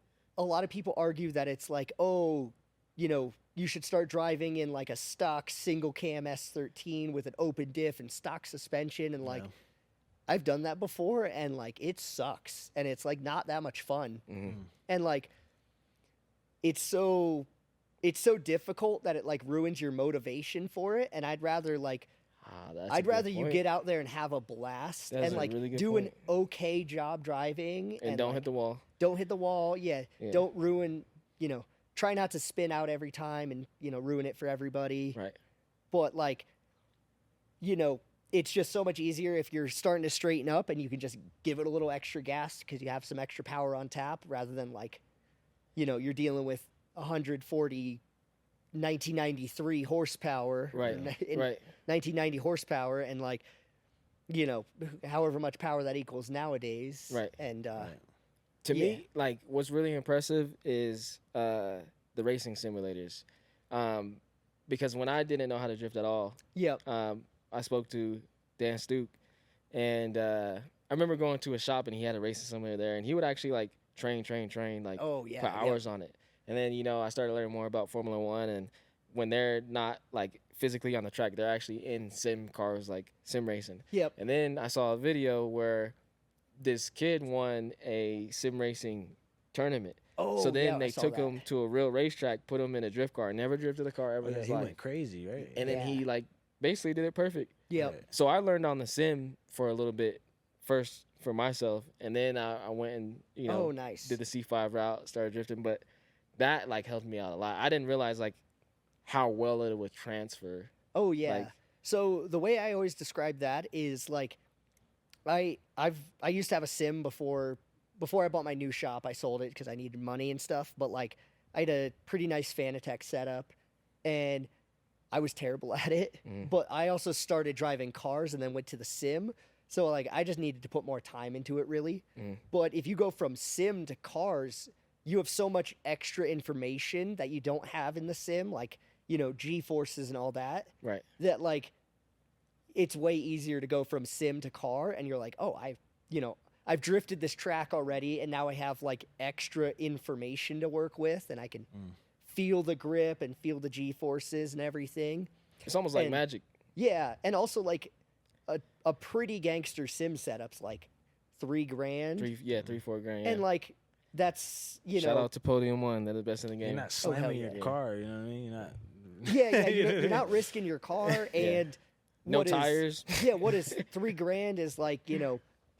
argue that it's like, oh, you should start driving in like a stock single cam S13 with an open diff and stock suspension, and like I've done that before, and like it sucks, and it's like not that much fun. And like it's so difficult that it like ruins your motivation for it, and I'd rather you get out there and have a blast. That's and a like really good do an point. okay job driving, And don't like, hit the wall. don't hit the wall. Yeah. Yeah. Don't ruin, try not to spin out every time and, ruin it for everybody. Right. But like, it's just so much easier if you're starting to straighten up and you can just give it a little extra gas because you have some extra power on tap rather than like, you're dealing with 140 1993 horsepower, Right. Right. 1990 horsepower, and like, however much power that equals nowadays. Right. And To me, like what's really impressive is the racing simulators, because when I didn't know how to drift at all, yep. I spoke to Dan Stuke, and I remember going to a shop and he had a racing simulator there, and he would actually like train, like put hours on it. And then I started learning more about Formula One, and when they're not like physically on the track, they're actually in sim cars, like sim racing. Yep. And then I saw a video where this kid won a sim racing tournament. Oh, so then they I saw took that. him to a real racetrack, put him in a drift car, never drifted a car ever in his he life. went crazy, right? And then he Yeah. like basically did it perfect. Yep. Right. So I learned on the sim for a little bit first for myself, and then I went and Oh, nice. did the C5 route, started drifting. But that like helped me out a lot. I didn't realize like how well it would transfer. Oh yeah. Like- So the way I always describe that is like, I used to have a sim before I bought my new shop. I sold it because I needed money and stuff. But like, I had a pretty nice Fanatec setup, and I was terrible at it. Mm. But I also started driving cars and then went to the sim. So like, I just needed to put more time into it, really. Mm. But if you go from sim to cars, you have so much extra information that you don't have in the sim, like G-forces and all that. Right. That like, it's way easier to go from sim to car, and you're like, oh, I've drifted this track already, and now I have like extra information to work with, and I can feel the grip and feel the G-forces and everything. It's almost like And- magic. Yeah, and also like a pretty gangster sim setup's like $3,000, 3-4 grand. Yeah. and like that's Shout out to Podium One. They're the best in the You're game. not slamming yeah. your car, you know what I mean? You're not. yeah, you're not risking your car, and No what is- tires. yeah, what is $3,000 is like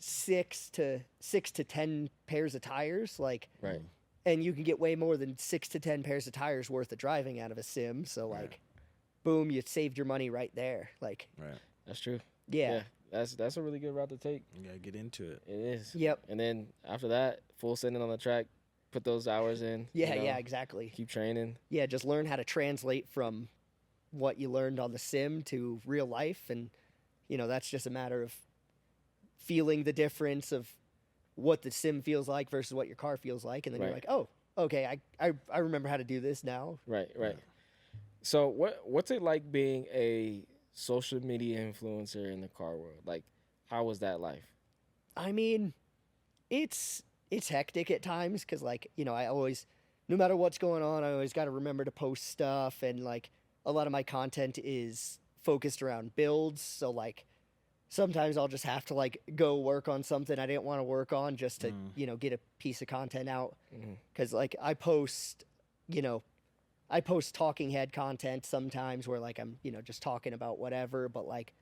6 to 10 pairs of tires, like, Right. and you can get way more than 6 to 10 pairs of tires worth of driving out of a sim. So like, boom, you saved your money right there. Like, Right. That's true. yeah, That's a really good route to take. You gotta get into it. It is. yep, And then after that, full sending on the track, put those hours in. yeah, exactly. Keep training. Yeah, just learn how to translate from what you learned on the sim to real life, and that's just a matter of feeling the difference of what the sim feels like versus what your car feels like, and then you're Right. like, oh, okay, I remember how to do this now. Right. So what's it like being a social media influencer in the car world? Like, how was that life? I mean, it's hectic at times because like I always, no matter what's going on, I always got to remember to post stuff, and like a lot of my content is focused around builds, so like sometimes I'll just have to like go work on something I didn't want to work on just to get a piece of content out, because like I post talking head content sometimes where like I'm just talking about whatever, but like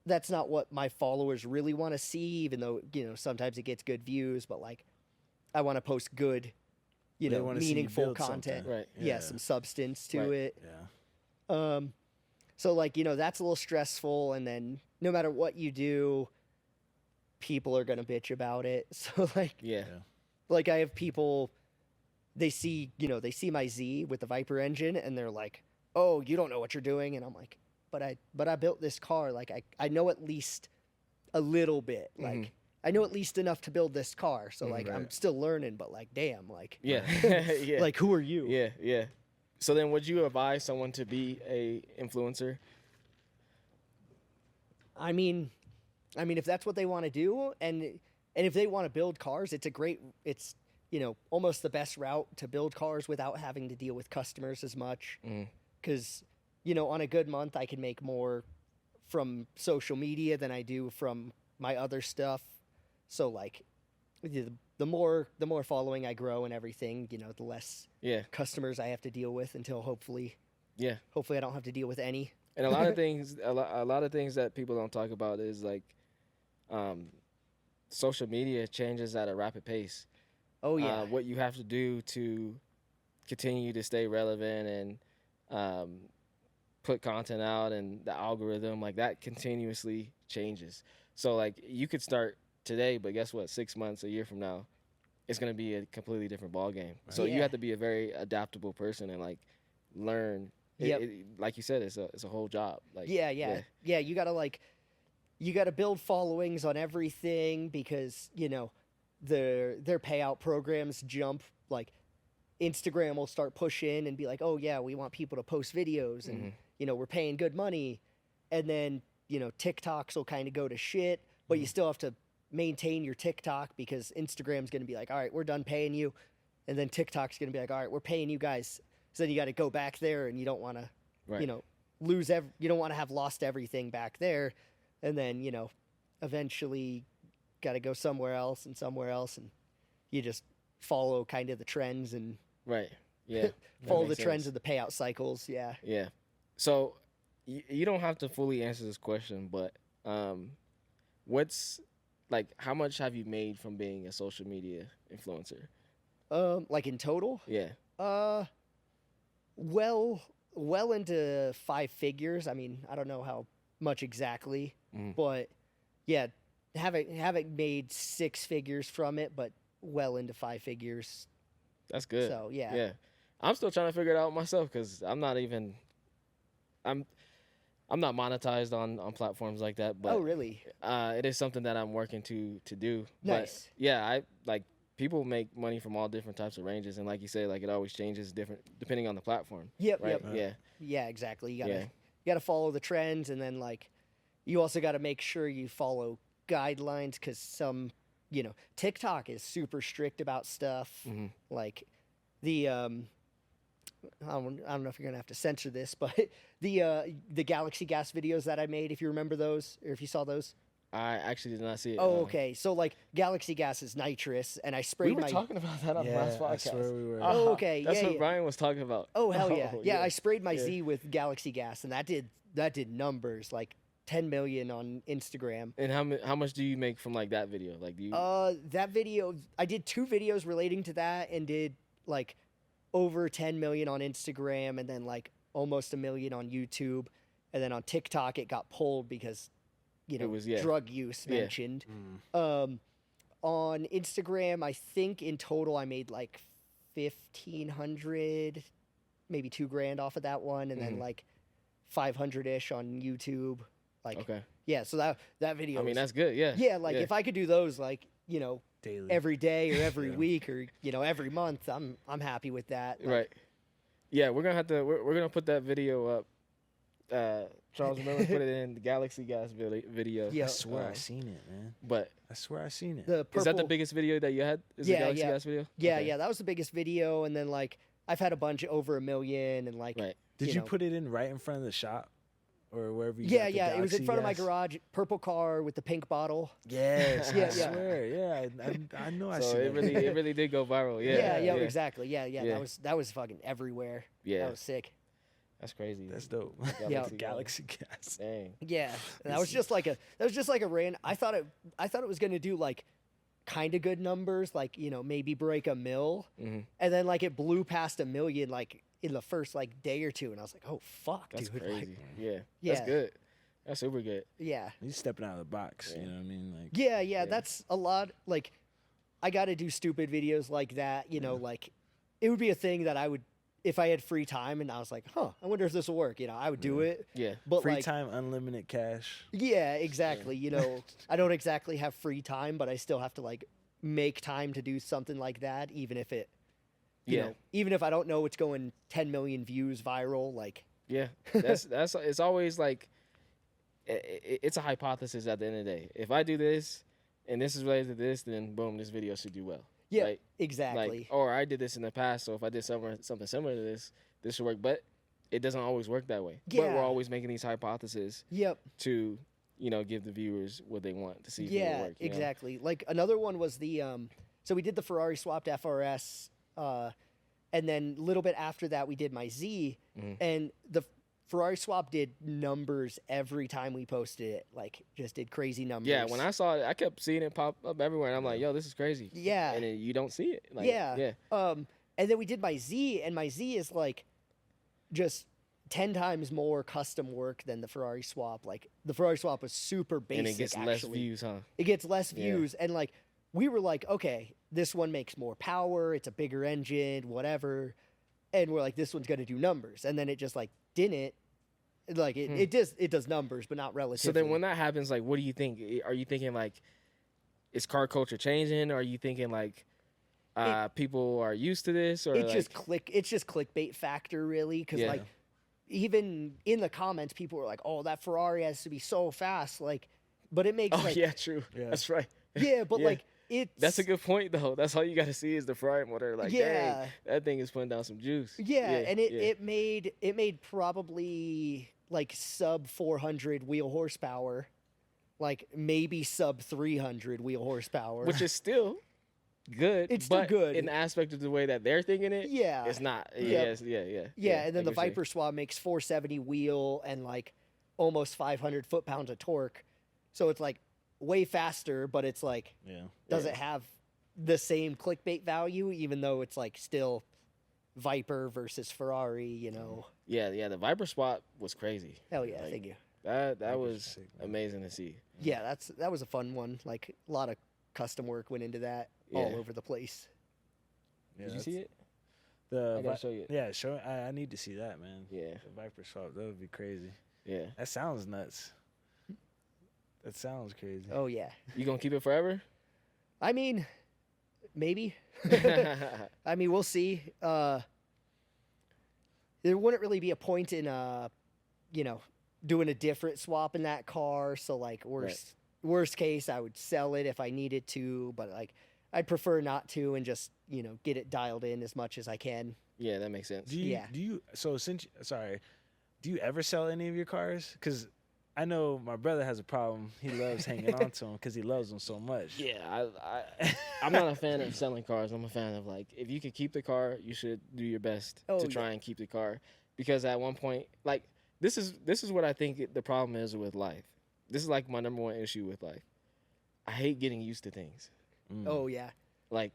that's not what my followers really want to see, even though sometimes it gets good views, but like I want to post good They wanna see you meaningful build content, something. Right. yeah, some substance to Right. it. Yeah. So like that's a little stressful, and then no matter what you do, people are gonna bitch about it. So like Yeah. like I have people, they see my Z with the Viper engine, and they're like, oh, you don't know what you're doing, and I'm like, but I built this car, like I know at least a little bit, like I know at least enough to build this car, so like I'm Right. still learning, but like damn, like Yeah. Yeah. like who are you? Yeah. So then, would you advise someone to be a influencer? I mean, if that's what they want to do, and if they want to build cars, it's almost the best route to build cars without having to deal with customers as much. Because on a good month, I can make more from social media than I do from my other stuff. So like, the more following I grow and everything, the less Yeah. customers I have to deal with until hopefully Yeah. I don't have to deal with any. And a lot of things, a lot of things that people don't talk about is like, social media changes at a rapid pace. Oh yeah. What you have to do to continue to stay relevant and put content out and the algorithm, like that continuously changes. So like you could start today, but guess what? 6 months, a year from now, it's going to be a completely different ball game. So you have to be a very adaptable person and like learn. Like you said, it's a whole job. Like yeah. You gotta build followings on everything because their payout programs jump. Like Instagram will start pushing and be like, oh yeah, we want people to post videos and we're paying good money, and then TikToks will kind of go to shit, but you still have to maintain your TikTok because Instagram's going to be like, all right, we're done paying you, and then TikTok's going to be like, all right, we're paying you guys. So then you got to go back there, and you don't want to, lose you don't want to have lost everything back there, and then eventually got to go somewhere else, and you just follow kind of the trends and follow the trends of the payout cycles. Yeah. So you don't have to fully answer this question, but what's like, how much have you made from being a social media influencer? Like in total? Yeah. Well into 5 figures. I mean, I don't know how much exactly, but yeah, haven't made 6 figures from it, but well into 5 figures. That's good. So yeah. Yeah. I'm still trying to figure it out myself because I'm not monetized on platforms like that. But oh really? It is something that I'm working to do. Nice. But yeah, I like people make money from all different types of ranges, and like you say, like it always changes different depending on the platform. Yep. Right? Yep. Yeah. Exactly. You gotta follow the trends, and then like you also got to make sure you follow guidelines because some TikTok is super strict about stuff. Like the I don't know if you're gonna have to censor this, but the Galaxy Gas videos that I made, if you remember those or if you saw those. I actually did not see it. Oh, okay. So like Galaxy Gas is nitrous, and I sprayed We were talking about that on the last podcast. I swear we were. Oh, okay. That's what Brian was talking about. Oh hell yeah. Yeah, I sprayed my Z with Galaxy Gas, and that did numbers like 10 million on Instagram. And how much do you make from like that video? Like do you? That video, I did 2 videos relating to that and did like over 10 million on Instagram, and then like almost 1 million on YouTube, and then on TikTok it got pulled because it was drug use mentioned. On Instagram, I think in total I made like 1,500, maybe $2,000 off of that one, and then like 500-ish on YouTube. Like, okay. Yeah, so that video. I mean, that's good. Yeah. Yeah, like if I could do those, like daily, every day or every week or every month, I'm happy with that. Like, right. Yeah, we're gonna put that video up. Charles, remember put it in the Galaxy Gas video. Yeah, I swear I seen it, man. But I swear I seen it. Is that the biggest video that you had? Is the Galaxy Gas video? Yeah, okay. Yeah, that was the biggest video, and then like I've had a bunch over 1 million, and like. Right. Did you put it in right in front of the shop? Or wherever you Yeah, it was in front of my garage, purple car with the pink bottle. Yes, I swear. Yeah, I know I so see it really did go viral. Yeah, exactly. Yeah. That was fucking everywhere. Yeah. That was sick. That's crazy. That's dope. Galaxy Gas. Dang. Yeah. And that was just like a random. I thought it was gonna do like kind of good numbers, like maybe break 1 mil, and then like it blew past 1 million like in the first like day or two, and I was like, oh fuck, that's dude. Crazy. Like, That's good. That's super good. Yeah. He's stepping out of the box. You know what I mean? Like. Yeah. That's a lot. Like, I got to do stupid videos like that. Like it would be a thing that I would, if I had free time and I was like, I wonder if this will work. I would do it. Yeah. But free time, unlimited cash. Yeah, exactly. I don't exactly have free time, but I still have to like make time to do something like that, even if it. Even if I don't know it's going 10 million views viral, like. Yeah, that's it's always like, it's a hypothesis at the end of the day. If I do this, and this is related to this, then boom, this video should do well. Yeah, right? Exactly. Like, or I did this in the past, so if I did something similar to this should work. But it doesn't always work that way. Yeah. But we're always making these hypotheses. Yep. To give the viewers what they want to see if it work. Exactly. Like another one was the so we did the Ferrari swapped FRS. And then a little bit after that, we did my Z, and the Ferrari swap did numbers every time we posted it, like just did crazy numbers. Yeah, when I saw it, I kept seeing it pop up everywhere, and I'm like, yo, this is crazy. Yeah. And then you don't see it. Like, yeah. And then we did my Z, and my Z is like just 10 times more custom work than the Ferrari swap. Like the Ferrari swap was super basic. And it gets less views, huh? It gets less Yeah. views. And like, we were like, okay, this one makes more power. It's a bigger engine, whatever. And we're like, this one's going to do numbers. And then it just like didn't. Like it does numbers, but not relatively. So then when that happens, like, what do you think? Are you thinking like, is car culture changing? Or are you thinking like, people are used to this? Or it's like, just clickbait factor really. Cause Yeah. like even in the comments, people were like, oh, that Ferrari has to be so fast. Like, but it makes oh like, yeah, true. Yeah. That's right. yeah, but Yeah. like it's, That's a good point though. That's all you got to see is the Ferrari motor. Like, Yeah. dang, that thing is putting down some juice. yeah. And it made probably like sub 400 wheel horsepower, like maybe sub 300 wheel horsepower, which is still good. It's still but good. in the aspect of the way that they're thinking it. yeah. It's not. Yep. Yeah. And then the I get what you're saying. Viper swap makes 470 wheel and like almost 500 foot-pounds of torque. So it's like way faster, but it's like doesn't have the same clickbait value, even though it's like still Viper versus Ferrari, you know. Yeah. The Viper swap was crazy. Hell yeah, Like, thank you. That Viper's was sick, man. amazing to see. Yeah, that was a fun one. Like a lot of custom work went into that all Yeah. over the place. Yeah, Did you that's- see it? The I gotta show you it. Yeah, show. I need to see that, man. Yeah. The Viper swap. That would be crazy. Yeah. That sounds nuts. That sounds crazy. Oh yeah. You gonna keep it forever? I mean, maybe. I mean, we'll see. There wouldn't really be a point in doing a different swap in that car. So like worst case, I would sell it if I needed to, but like I'd prefer not to and just, get it dialed in as much as I can. Yeah, that makes sense. Do you? Yeah. Do you? So do you ever sell any of your cars? Because I know my brother has a problem. He loves hanging on to them because he loves them so much. Yeah, I'm not a fan of selling cars. I'm a fan of like, if you can keep the car, you should do your best Oh, to try and keep the car, because at one point, like this is what I think the problem is with life. This is like my number one issue with life. I hate getting used to things. Oh yeah. Like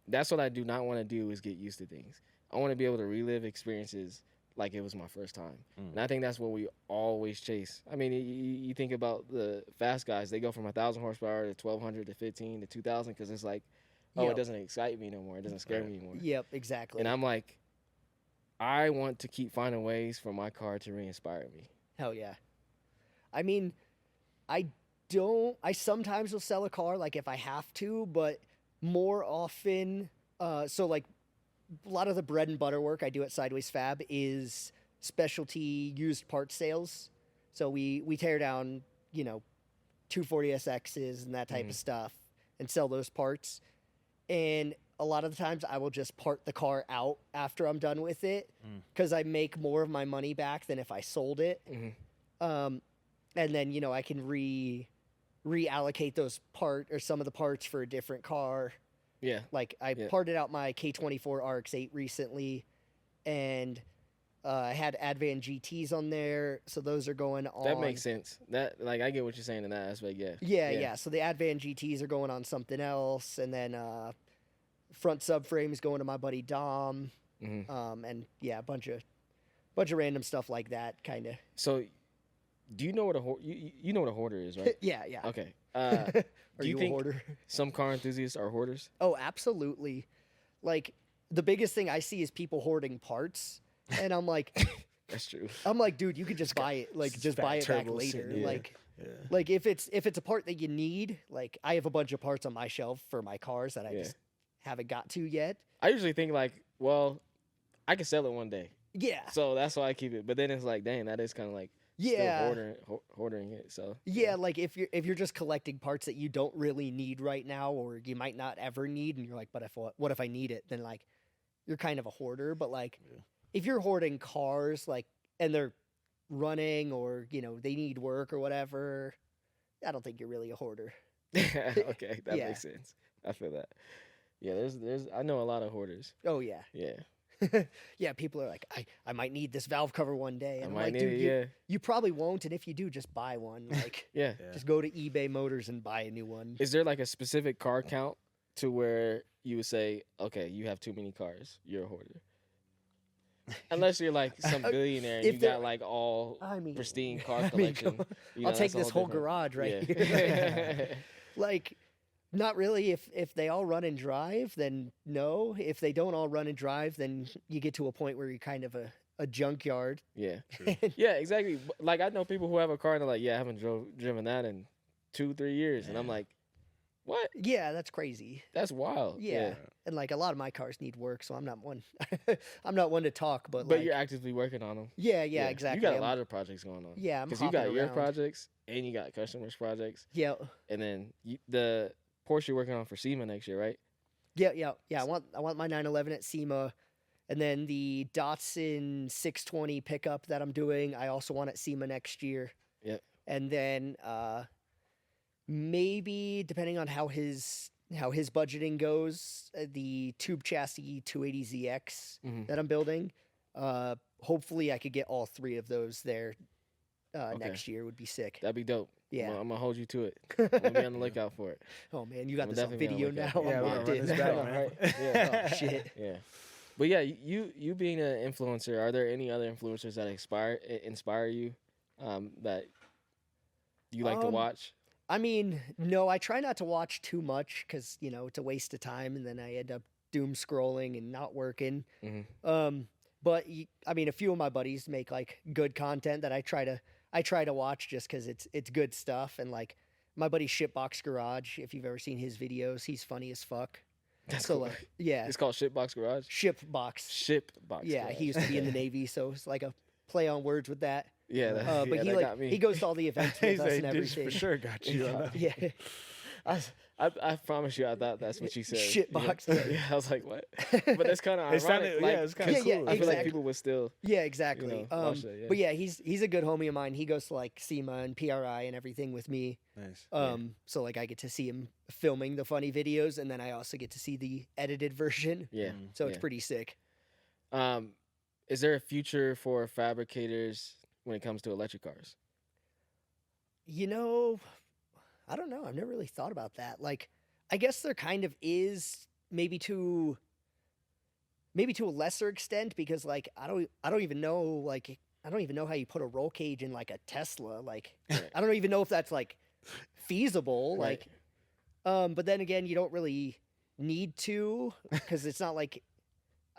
that's what I do not want to do is get used to things. I want to be able to relive experiences like it was my first time. And I think that's what we always chase. I mean, you think about the fast guys, they go from 1,000 horsepower to 1,200 to 15 to 2,000 because it's like, oh, Yep. it doesn't excite me no more. It doesn't scare me anymore. Yep, exactly. And I'm like, I want to keep finding ways for my car to re-inspire me. Hell yeah. I mean, I sometimes will sell a car like if I have to, but more often, so like a lot of the bread and butter work I do at Sideways Fab is specialty used part sales. So we tear down, 240SXs and that type of stuff and sell those parts. And a lot of the times I will just part the car out after I'm done with it because I make more of my money back than if I sold it. And then, I can reallocate those some of the parts for a different car. Yeah. Like I parted out my K24 RX-8 recently, and I had Advan GTs on there, so those are going on. That makes sense. That like I get what you're saying in that aspect. Yeah. Yeah. So the Advan GTs are going on something else, and then front subframe is going to my buddy Dom, and yeah, a bunch of random stuff like that, kind of. So, do you know what you know what a hoarder is, right? Yeah. Okay. Are Do you a think hoarder? some car enthusiasts are hoarders? Oh, absolutely. Like the biggest thing I see is people hoarding parts, and I'm like, That's true. dude, you could just buy it, like just fat buy it back turbo later. sitting Like, Yeah. like if it's a part that you need, like I have a bunch of parts on my shelf for my cars that I just haven't got to yet. I usually think like, well, I can sell it one day, Yeah. so that's why I keep it. But then it's like, dang, that is kind of like Yeah. still hoarding it. So Yeah, like if you're just collecting parts that you don't really need right now, or you might not ever need, and you're like, but what if I need it? Then like, you're kind of a hoarder. But like, if you're hoarding cars, like, and they're running, or they need work or whatever, I don't think you're really a hoarder. okay, that Yeah. makes sense. I feel that. Yeah, there's I know a lot of hoarders. Oh yeah, Yeah, yeah. People are like, I might need this valve cover one day, and I I'm might like, need dude, it. you probably won't, and if you do, just buy one. Like, Yeah. just go to eBay Motors and buy a new one. Is there like a specific car count to where you would say, okay, you have too many cars, you're a hoarder? unless you're like some billionaire and If you they're- got like all I mean, pristine car I mean, collection. I'll take that's a this whole different- garage right yeah. here. Like, not really. If they all run and drive, then no. If they don't all run and drive, then you get to a point where you're kind of a junkyard. Yeah. True. Yeah, exactly. Like I know people who have a car and they're like, yeah, I haven't driven that in 2-3 years, and I'm Yeah. like, what? Yeah, that's crazy. That's wild. Yeah. And like a lot of my cars need work, so I'm not one. I'm not one to talk, but But like, you're actively working on them. yeah, exactly. You got a I'm- lot of projects going on. Yeah, I'm because you got hopping your around. projects and you got customers' projects, Yeah, and then the Porsche you're working on for SEMA next year, right? yeah. I want my 911 at SEMA, and then the Datsun 620 pickup that I'm doing, I also want at SEMA next year. Yep. And then maybe depending on how his budgeting goes, the tube chassis 280ZX Mhm. that I'm building. Hopefully, I could get all three of those there next year. Would be sick. That'd be dope. Yeah. I'm gonna hold you to it. I'm gonna be on the lookout for it. Oh man, you got I'm this on definitely video gonna now. look at it. Yeah, I'm we're locked gonna in. run this back, Yeah, man. right? Yeah. Oh shit. Yeah. But yeah, you being an influencer, are there any other influencers that inspire you that you like to watch? I mean, no, I try not to watch too much because it's a waste of time, and then I end up doom scrolling and not working. Mhm. But I mean, a few of my buddies make like good content that I try to watch just because it's good stuff. And like my buddy Shipbox Garage, if you've ever seen his videos, he's funny as fuck. That's So cool. like, yeah, It's called Shipbox Garage. Shipbox. Shipbox. Yeah, Garage. he used to be in the Navy, so it's like a play on words with that. Yeah, that, But yeah, he that like got me. he goes to all the events with us and This everything. for sure got you. on that. Yeah. I promise you, I thought that's what you said. Shitbox. Yeah. Yeah, I was like, what? But that's kind of It ironic. sounded- like, yeah, it's kinda 'cause cool. Yeah, I feel like exactly. people would still. Yeah, exactly. watch that, yeah. But yeah, he's a good homie of mine. He goes to like SEMA and PRI and everything with me. Nice. So like I get to see him filming the funny videos, and then I also get to see the edited version. Yeah. So it's yeah. pretty sick. Is there a future for fabricators when it comes to electric cars? I don't know. I've never really thought about that. Like, I guess there kind of is, maybe to a lesser extent, because like I don't even know how you put a roll cage in like a Tesla. Like Right. I don't even know if that's like feasible. Right. Like, but then again, you don't really need to, because it's not like,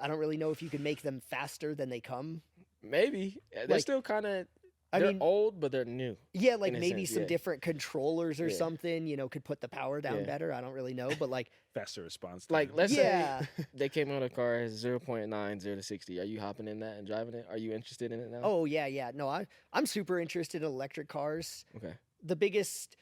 I don't really know if you can make them faster than they come. Maybe they're Like, still kind of. I They're mean, old, but they're new. yeah, like in a maybe sense, some yeah. different controllers or Yeah. something, could put the power down Yeah. better. I don't really know, but like, Faster response. Like, time. let's yeah. say they came out a car has 0.9, 0 to 60. Are you hopping in that and driving it? Are you interested in it now? Oh yeah. No, I'm super interested in electric cars. Okay. The biggest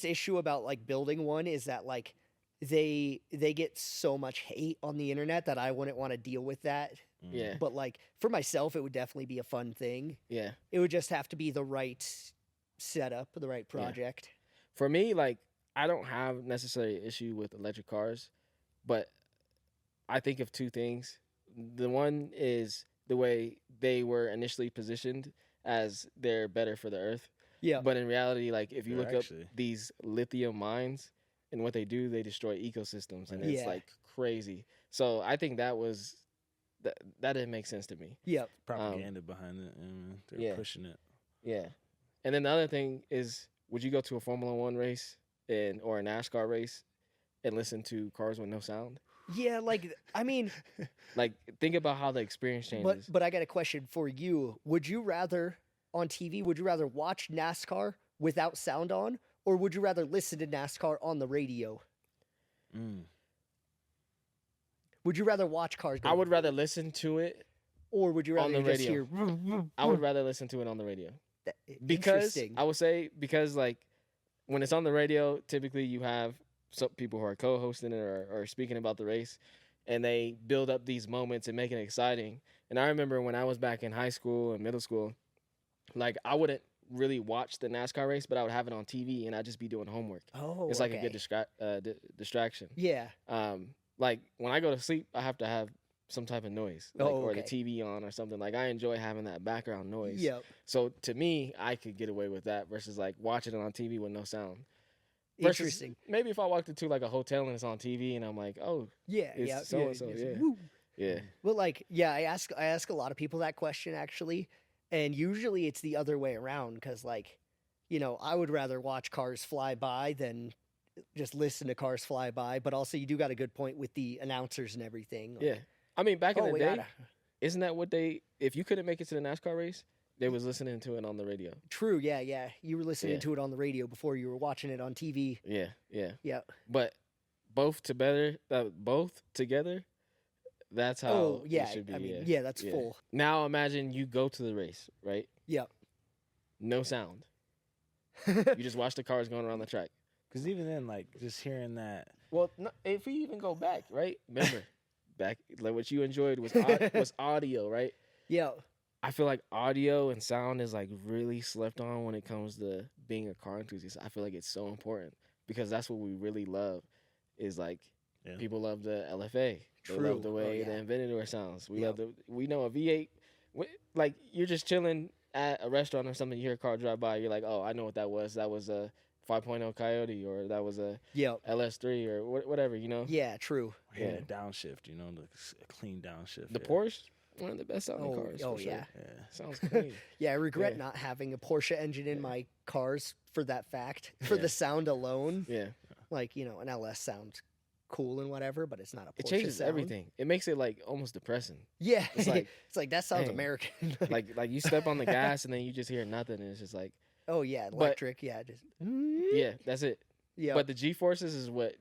issue about like building one is that like they get so much hate on the internet that I wouldn't want to deal with that. Yeah. But like for myself, it would definitely be a fun thing. Yeah. It would just have to be the right setup, the right project. For me, like, I don't have necessarily an issue with electric cars, but I think of two things. The one is the way they were initially positioned as they're better for the earth. Yeah. But in reality, like, if you They're look actually- up these lithium mines and what they do, they destroy ecosystems, and it's Yeah. like crazy. So I think that didn't make sense to me. Yep. Propaganda behind it. And they're Yeah. pushing it. Yeah. And then the other thing is, would you go to a Formula One race or a NASCAR race and listen to cars with no sound? Yeah, like I mean, Like, think about how the experience changes. but I got a question for you. Would you rather on TV, would you rather watch NASCAR without sound on, or would you rather listen to NASCAR on the radio? Would you rather watch cars go, I would rather listen to it. or would you rather on the just radio. hear I would rather listen to it on the radio. Because Interesting. I would say, because like when it's on the radio, typically you have some people who are co-hosting it or speaking about the race, and they build up these moments and make it exciting. And I remember when I was back in high school and middle school, like I wouldn't really watch the NASCAR race, but I would have it on TV and I'd just be doing homework. Oh, It's like a okay. good distraction. Yeah. Like when I go to sleep, I have to have some type of noise, like, Oh, or the okay. TV on or something. Like I enjoy having that background noise. Yep. So to me, I could get away with that versus like watching it on TV with no sound. Versus Interesting. maybe if I walked into like a hotel and it's on TV and I'm like, oh, Yeah. it's Yeah. so-and-so, just, yeah. woo. Yeah. Well, like, yeah, I ask a lot of people that question actually, and usually it's the other way around because, like, I would rather watch cars fly by than just listen to cars fly by. But also, you do got a good point with the announcers and everything. Like, Yeah. I mean, back in the we day, gotta. isn't that what if you couldn't make it to the NASCAR race, they was listening to it on the radio. True, yeah. You were listening Yeah. to it on the radio before you were watching it on TV. Yeah. Yeah. But both together, that's how Oh, yeah. it should be. I mean, yeah, that's full. Now imagine you go to the race, right? Yeah. No sound. You just watch the cars going around the track. Because even then, like, just hearing that. Well, no, if we even go back, right? Remember, back like what you enjoyed was audio, right? Yeah. I feel like audio and sound is like really slept on when it comes to being a car enthusiast. I feel like it's so important because that's what we really love. Is like people love the LFA. They True. love the way the yeah. Inventor sounds. We know a V8. Like you're just chilling at a restaurant or something. You hear a car drive by. You're like, oh, I know what that was. That was a 5.0 Coyote, or that was a LS3, or whatever. Yeah, true. Hearing a downshift, a clean downshift. The Porsche, one of the best sounding cars. Oh, for yeah. Sure. Sounds clean. Yeah, I regret not having a Porsche engine in my cars for that fact. For the sound alone. Yeah. Like, an LS sounds cool and whatever, but it's not a Porsche It changes sound. everything. It makes it like almost depressing. Yeah. It's like, that sounds dang. American. like you step on the gas and then you just hear nothing, and it's just like, oh yeah, electric. Yeah, just yeah, that's it. Yeah. But the G-forces is what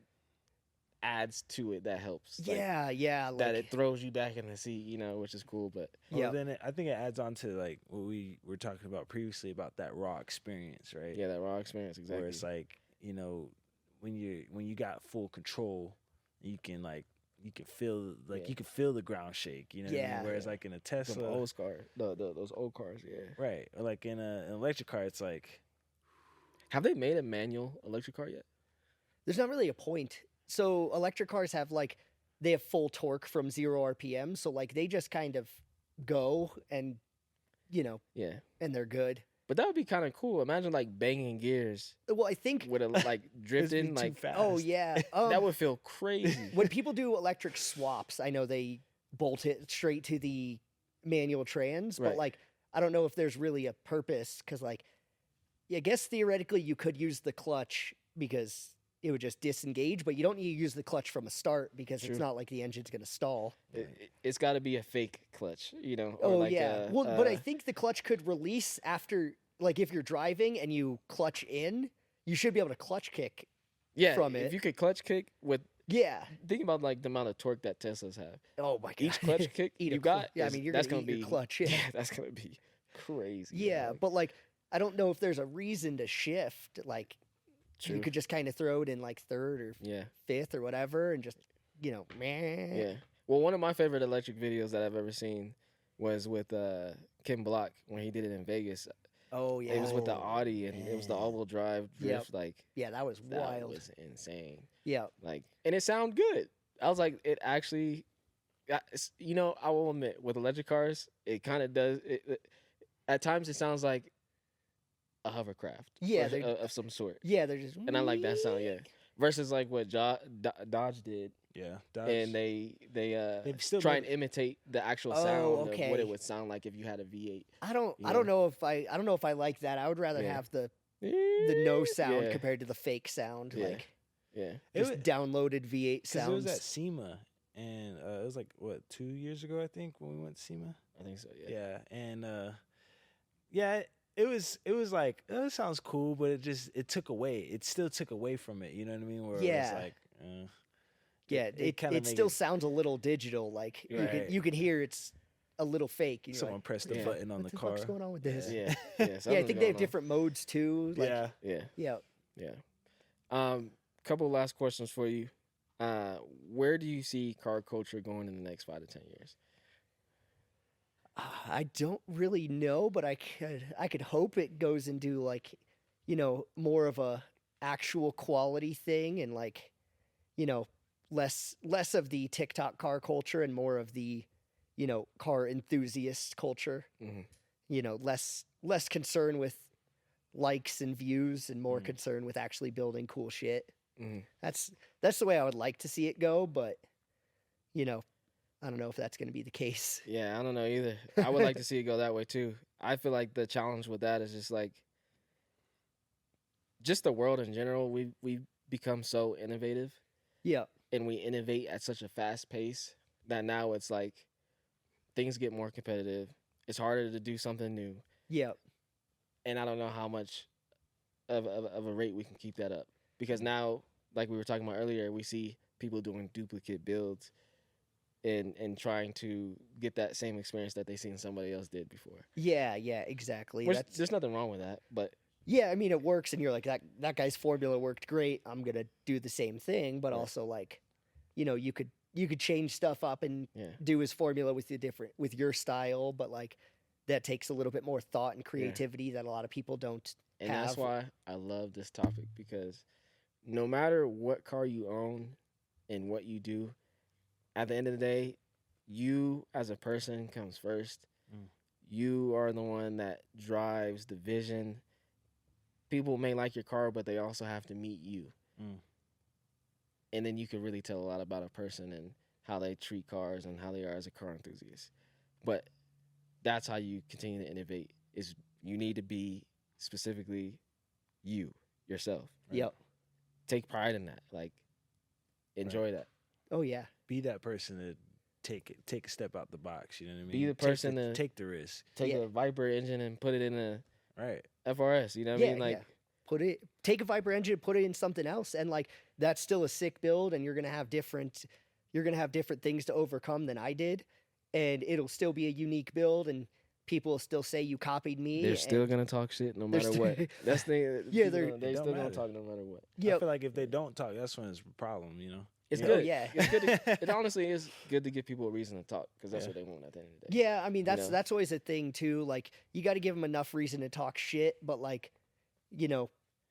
adds to it that helps. Like, yeah. that it throws you back in the seat, which is cool. But then I think it adds on to like what we were talking about previously about that raw experience, right? Yeah, that raw experience, exactly. Where it's like, when you got full control, you can feel you can feel the ground shake, what I mean? Whereas like in a Tesla, those old cars, yeah. Right. Or like in an electric car, it's like, have they made a manual electric car yet? There's not really a point. So electric cars have they have full torque from 0 RPM, so like they just kind of go and and they're good. But that would be kind of cool. Imagine like banging gears. Well, I think with a like drifting like fast. Oh yeah, that would feel crazy. When people do electric swaps, I know they bolt it straight to the manual trans, but like I don't know if there's really a purpose because I guess theoretically you could use the clutch because it would just disengage, but you don't need to use the clutch from a start because it's not like the engine's going to stall. It's got to be a fake clutch, or Oh like but I think the clutch could release after, like if you're driving and you clutch in, you should be able to clutch kick. From it. If you could clutch kick with. Yeah. Think about like the amount of torque that Teslas have. Oh my god. Each clutch kick you got. Yeah, I mean you're that's gonna be your clutch. Yeah. That's gonna be crazy. Yeah, but like I don't know if there's a reason to shift. Like you could just kind of throw it in like third or fifth or whatever, and just meh. Yeah. Well, one of my favorite electric videos that I've ever seen was with Kim Block when he did it in Vegas. Oh yeah. It was with the Audi, and it was the all-wheel drive drift. Like that was wild. That was insane. Yeah. Like, and it sounded good. I was like, it actually. I will admit, with electric cars, it kind of does. At times, it sounds like a hovercraft, of some sort. Yeah, they're just. And I like that sound, versus like what Dodge did. Yeah, Dodge. And they try and imitate the actual sound of what it would sound like if you had a V8. I don't know if I like that. I would rather have the no sound compared to the fake sound. Just downloaded V8 sounds. It was at SEMA, and it was like 2 years ago I think when we went to SEMA. I think so. Yeah, and It was like, oh, it sounds cool, but it still took away from it. You know what I mean? Where it was like, it still sounds a little digital. Like you can hear it's a little fake. Someone pressed the button on the car. What's going on with this? Yeah. I think they have different modes too. Like, yeah. Couple last questions for you. Where do you see car culture going in the next 5 to 10 years? I don't really know, but I could hope it goes into like, more of a actual quality thing and like, less of the TikTok car culture and more of the, car enthusiast culture. Mm-hmm. Less concern with likes and views and more concern with actually building cool shit. Mm-hmm. That's the way I would like to see it go, but I don't know if that's going to be the case. Yeah, I don't know either. I would like to see it go that way too. I feel like the challenge with that is just like, just the world in general. We become so innovative. Yeah. And we innovate at such a fast pace that now it's like things get more competitive. It's harder to do something new. Yeah. And I don't know how much of a rate we can keep that up. Because now, like we were talking about earlier, we see people doing duplicate builds and trying to get that same experience that they seen somebody else did before. Yeah, exactly. There's nothing wrong with that, but yeah, I mean, it works, and you're like, that guy's formula worked great. I'm gonna do the same thing, but also like, you could change stuff up and do his formula with your style, but like that takes a little bit more thought and creativity that a lot of people don't and have. That's why I love this topic, because no matter what car you own and what you do, at the end of the day, you as a person comes first. You are the one that drives the vision. People may like your car, but they also have to meet you. And then you can really tell a lot about a person and how they treat cars and how they are as a car enthusiast. But that's how you continue to innovate, is you need to be specifically you, yourself. Right? Yep. Take pride in that. Like, enjoy that. Oh, yeah. Be that person to take a step out the box, you know what I mean? Be the person to take the risk. Take a Viper engine and put it in a FRS, you know what I mean? Like, take a Viper engine, put it in something else, and like that's still a sick build, and you're gonna have different things to overcome than I did, and it'll still be a unique build, and people will still say you copied me. They're still gonna talk shit no matter what. That's the they still gonna talk no matter what. Yeah, I feel like if they don't talk, that's when it's a problem, you know. It's good. It's good. It honestly is good to give people a reason to talk, because that's what they want at the end of the day. Yeah, I mean that's always a thing too. Like, you got to give them enough reason to talk shit, but like,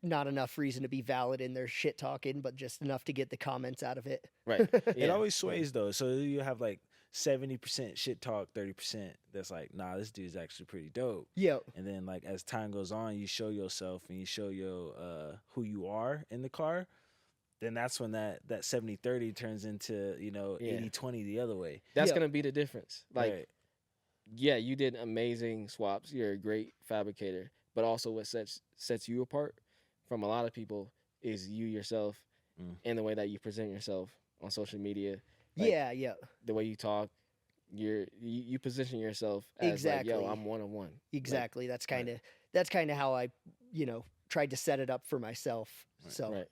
not enough reason to be valid in their shit talking, but just enough to get the comments out of it. Right. It always sways though. So you have like 70% shit talk, 30% that's like, nah, this dude's actually pretty dope. Yep. And then like as time goes on, you show yourself and you show your who you are in the car. Then that's when that 70-30 turns into, 80-20 the other way. That's going to be the difference. Like, yeah, you did amazing swaps. You're a great fabricator. But also what sets you apart from a lot of people is you yourself and the way that you present yourself on social media. Like, the way you talk, you position yourself as like, yo, I'm one on one. Exactly. Like, that's kind of how I, tried to set it up for myself. So. Right.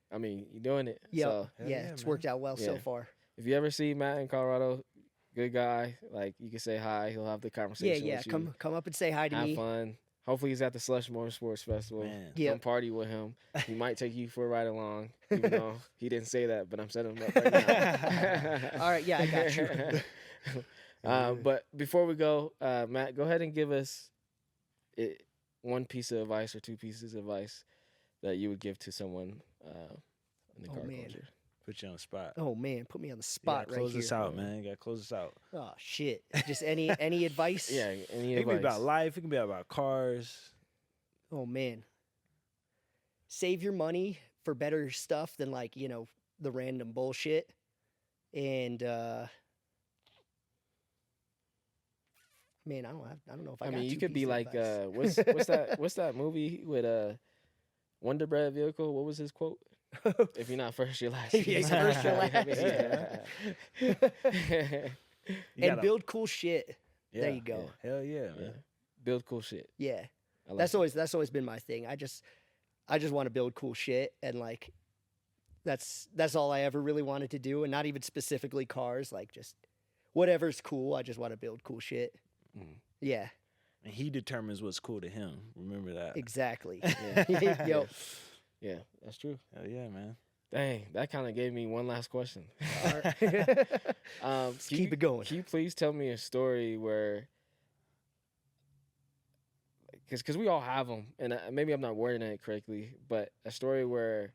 I mean, you're doing it. Yep. So, it's worked out well so far. If you ever see Matt in Colorado, good guy. Like, you can say hi. He'll have the conversation with you. Come up and say hi to me. Have fun. Hopefully he's at the SLUSH Motorsports Festival. Come party with him. He might take you for a ride along, even though he didn't say that, but I'm setting him up right now. All right, I got you. But before we go, Matt, go ahead and give us one piece of advice or two pieces of advice that you would give to someone in the car culture. Put you on the spot. Oh man, put me on the spot right here. Close this out, man. You gotta close this out. Oh shit. Just any advice? Yeah, any advice. It can be about life. It can be about cars. Oh man. Save your money for better stuff than like, the random bullshit. And man, I don't know if I got mean, you two could be pieces like of advice. what's that movie with Wonder Bread Vehicle? What was his quote? If you're not first, you're last. If you're first, you're last. And build cool shit. Yeah, there you go. Yeah. Hell yeah, man. Build cool shit. Yeah. That's always been my thing. I just want to build cool shit, and like that's all I ever really wanted to do, and not even specifically cars, like just whatever's cool. I just want to build cool shit. Yeah. And he determines what's cool to him. Remember that. Exactly. Yeah. Yo. Yeah, that's true. Hell yeah, man. Dang, that kind of gave me one last question. Keep it going. Can you please tell me a story where, because we all have them, and maybe I'm not wording it correctly, but a story where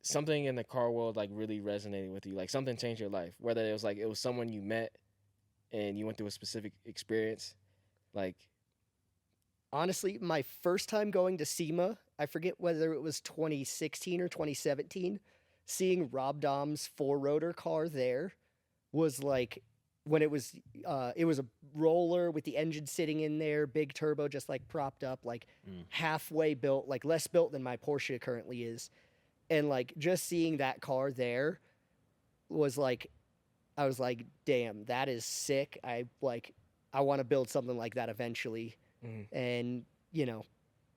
something in the car world like really resonated with you, like something changed your life, whether it was someone you met and you went through a specific experience, like. Honestly, my first time going to SEMA, I forget whether it was 2016 or 2017, seeing Rob Dom's 4-rotor car there was like when it was a roller with the engine sitting in there, big turbo just like propped up, like halfway built, like less built than my Porsche currently is. And like just seeing that car there was like, I was like, damn, that is sick. I want to build something like that eventually. And, you know,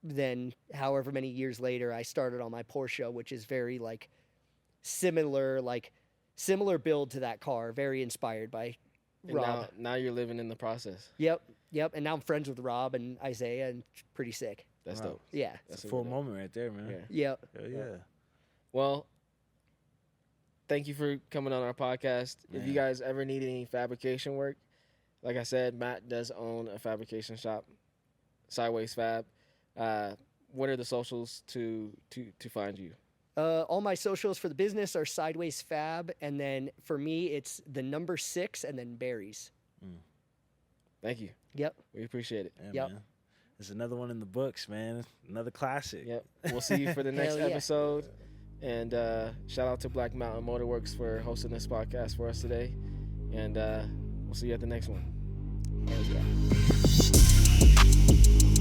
then however many years later, I started on my Porsche, which is very like similar build to that car, very inspired by Rob. Now you're living in the process. Yep. And now I'm friends with Rob and Isaiah, and pretty sick. That's dope. Yeah. That's a full moment right there, man. Yep. Hell yeah. Well, thank you for coming on our podcast. Man. If you guys ever need any fabrication work, like I said, Matt does own a fabrication shop, Sideways Fab. What are the socials to find you? All my socials for the business are Sideways Fab, and then for me, it's the number 6 and then berries. Thank you. Yep. We appreciate it. Yeah, yep. Man. There's another one in the books, man. Another classic. Yep. We'll see you for the next episode. And shout out to Black Mountain Motor Works for hosting this podcast for us today. And we'll see you at the next one. Hell yeah.